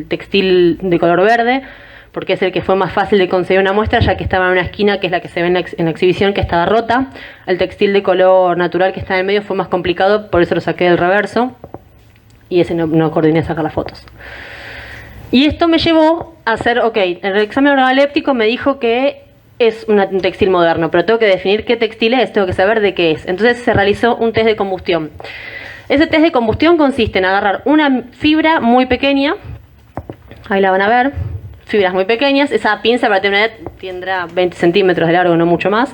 textil de color verde, porque es el que fue más fácil de conseguir una muestra, ya que estaba en una esquina, que es la que se ve en la exhibición, que estaba rota. El textil de color natural que está en el medio fue más complicado, por eso lo saqué del reverso, y ese no coordiné sacar las fotos. Y esto me llevó a hacer, ok, en el examen organoléptico me dijo que es un textil moderno, pero tengo que definir qué textil es, tengo que saber de qué es. Entonces se realizó un test de combustión. Ese test de combustión consiste en agarrar una fibra muy pequeña, ahí la van a ver, fibras muy pequeñas, esa pinza para tener una idea tendrá 20 centímetros de largo, no mucho más.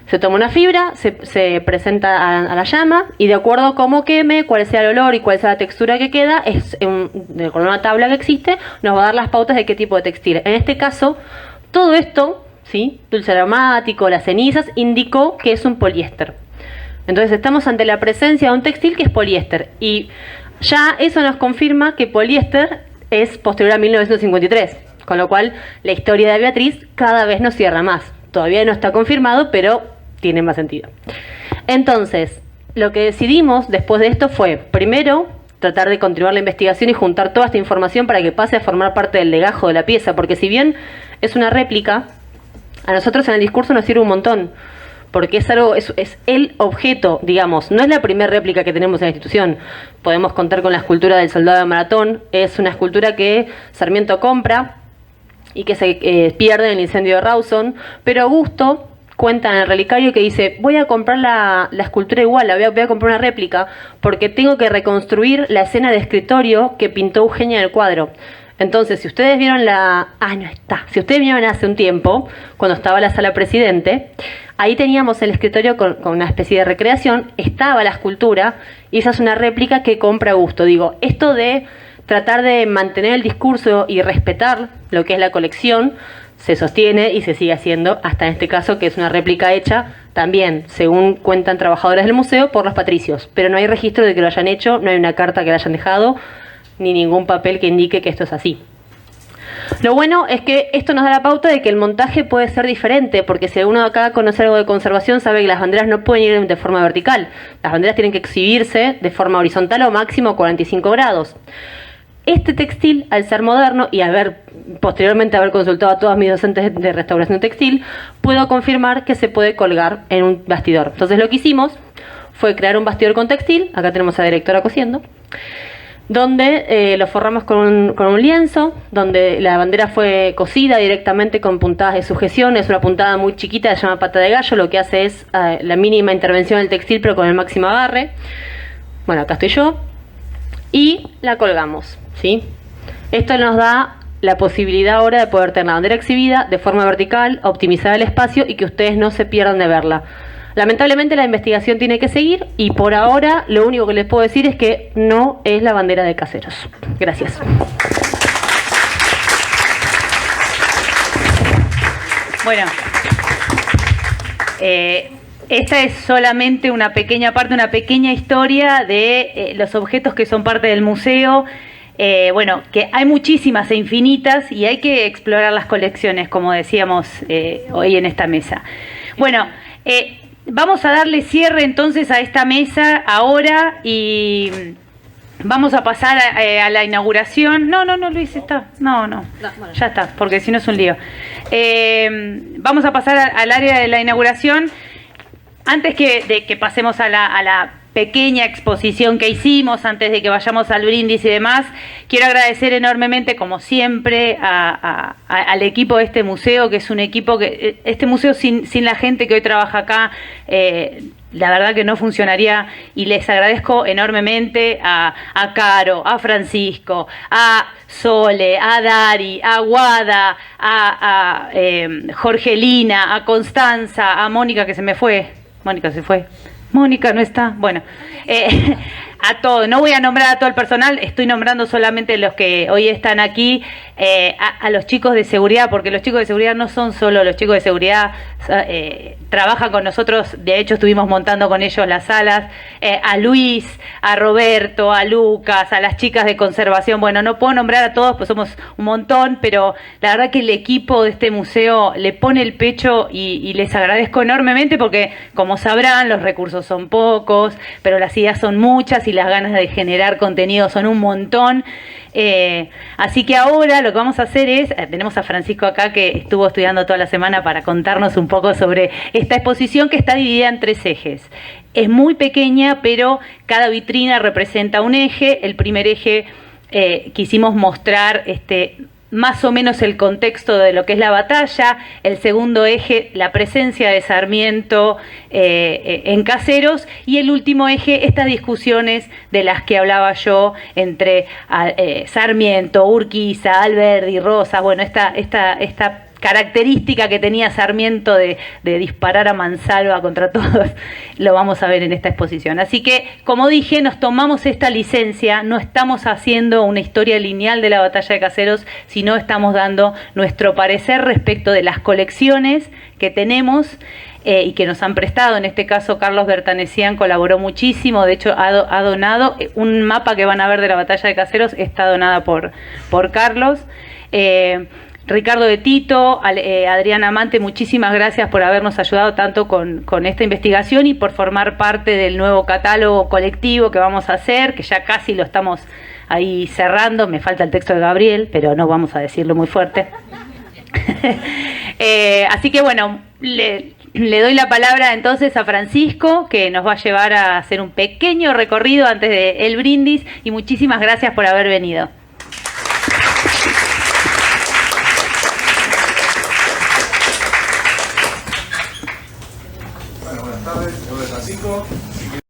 Se toma una fibra, se presenta a la llama y de acuerdo a cómo queme, cuál sea el olor y cuál sea la textura que queda, con una tabla que existe, nos va a dar las pautas de qué tipo de textil. En este caso, todo esto, ¿sí? Dulce aromático, las cenizas, indicó que es un poliéster. Entonces estamos ante la presencia de un textil que es poliéster. Y ya eso nos confirma que poliéster es posterior a 1953. Con lo cual la historia de Beatriz cada vez nos cierra más. Todavía no está confirmado, pero tiene más sentido. Entonces, lo que decidimos después de esto fue, primero, tratar de continuar la investigación y juntar toda esta información para que pase a formar parte del legajo de la pieza. Porque si bien es una réplica, a nosotros en el discurso nos sirve un montón, porque es algo, es el objeto, digamos, no es la primera réplica que tenemos en la institución. Podemos contar con la escultura del soldado de Maratón, es una escultura que Sarmiento compra y que se pierde en el incendio de Rawson, pero Augusto cuenta en el relicario que dice, voy a comprar la escultura igual, voy a comprar una réplica, porque tengo que reconstruir la escena de escritorio que pintó Eugenia en el cuadro. Entonces, si ustedes vieron Si ustedes vieron hace un tiempo, cuando estaba la sala presidente, ahí teníamos el escritorio con una especie de recreación, estaba la escultura, y esa es una réplica que compra gusto. Digo, esto de tratar de mantener el discurso y respetar lo que es la colección, se sostiene y se sigue haciendo hasta en este caso, que es una réplica hecha también, según cuentan trabajadores del museo, por los patricios. Pero no hay registro de que lo hayan hecho, no hay una carta que lo hayan dejado, ni ningún papel que indique que esto es así. Lo bueno es que esto nos da la pauta de que el montaje puede ser diferente, porque si uno acá conoce algo de conservación, sabe que las banderas no pueden ir de forma vertical. Las banderas tienen que exhibirse de forma horizontal o máximo 45 grados. Este textil, al ser moderno y posteriormente haber consultado a todos mis docentes de restauración textil, puedo confirmar que se puede colgar en un bastidor. Entonces lo que hicimos fue crear un bastidor con textil, acá tenemos a la directora cosiendo, donde lo forramos con un lienzo, donde la bandera fue cosida directamente con puntadas de sujeción. Es una puntada muy chiquita, se llama pata de gallo, lo que hace es la mínima intervención del textil pero con el máximo agarre. Bueno, acá estoy yo. Y la colgamos, ¿sí? Esto nos da la posibilidad ahora de poder tener la bandera exhibida de forma vertical, optimizar el espacio y que ustedes no se pierdan de verla. Lamentablemente la investigación tiene que seguir y por ahora lo único que les puedo decir es que no es la bandera de Caseros. Gracias. Bueno, esta es solamente una pequeña parte, una pequeña historia de los objetos que son parte del museo. Bueno, que hay muchísimas e infinitas y hay que explorar las colecciones, como decíamos hoy en esta mesa. Bueno, vamos a darle cierre entonces a esta mesa ahora y vamos a pasar a la inauguración. No, Luis, está. No, bueno. Ya está, porque si no es un lío. Vamos a pasar al área de la inauguración. Antes de que pasemos a la pequeña exposición que hicimos, antes de que vayamos al brindis y demás, quiero agradecer enormemente, como siempre, al equipo de este museo, que es un equipo que, este museo sin la gente que hoy trabaja acá, la verdad que no funcionaría, y les agradezco enormemente a Caro, a Francisco, a Sole, a Dari, a Guada, a Jorgelina, a Constanza, a Mónica, que se me fue. Mónica se fue. Mónica no está. Bueno, a todos. No voy a nombrar a todo el personal, estoy nombrando solamente los que hoy están aquí, a los chicos de seguridad, porque los chicos de seguridad no son solo los chicos de seguridad, trabajan con nosotros, de hecho estuvimos montando con ellos las salas, a Luis, a Roberto, a Lucas, a las chicas de conservación. Bueno, no puedo nombrar a todos, pues somos un montón, pero la verdad que el equipo de este museo le pone el pecho y les agradezco enormemente porque, como sabrán, los recursos son pocos, pero las ideas son muchas y las ganas de generar contenido son un montón. Así que ahora lo que vamos a hacer es, tenemos a Francisco acá que estuvo estudiando toda la semana para contarnos un poco sobre esta exposición que está dividida en 3 ejes. Es muy pequeña, pero cada vitrina representa un eje. El primer eje quisimos mostrar más o menos el contexto de lo que es la batalla. El segundo eje, la presencia de Sarmiento en Caseros. Y el último eje, estas discusiones de las que hablaba yo entre Sarmiento, Urquiza, Alberdi, Rosas. Bueno, esta característica que tenía Sarmiento de disparar a mansalva contra todos, lo vamos a ver en esta exposición. Así que, como dije, nos tomamos esta licencia, no estamos haciendo una historia lineal de la batalla de Caseros, sino estamos dando nuestro parecer respecto de las colecciones que tenemos y que nos han prestado. En este caso, Carlos Bertanesian colaboró muchísimo, de hecho ha donado un mapa que van a ver de la batalla de Caseros, está donada por Carlos. Ricardo de Tito, Adriana Amante, muchísimas gracias por habernos ayudado tanto con esta investigación y por formar parte del nuevo catálogo colectivo que vamos a hacer, que ya casi lo estamos ahí cerrando. Me falta el texto de Gabriel, pero no vamos a decirlo muy fuerte. Así que bueno, le doy la palabra entonces a Francisco, que nos va a llevar a hacer un pequeño recorrido antes del brindis, y muchísimas gracias por haber venido.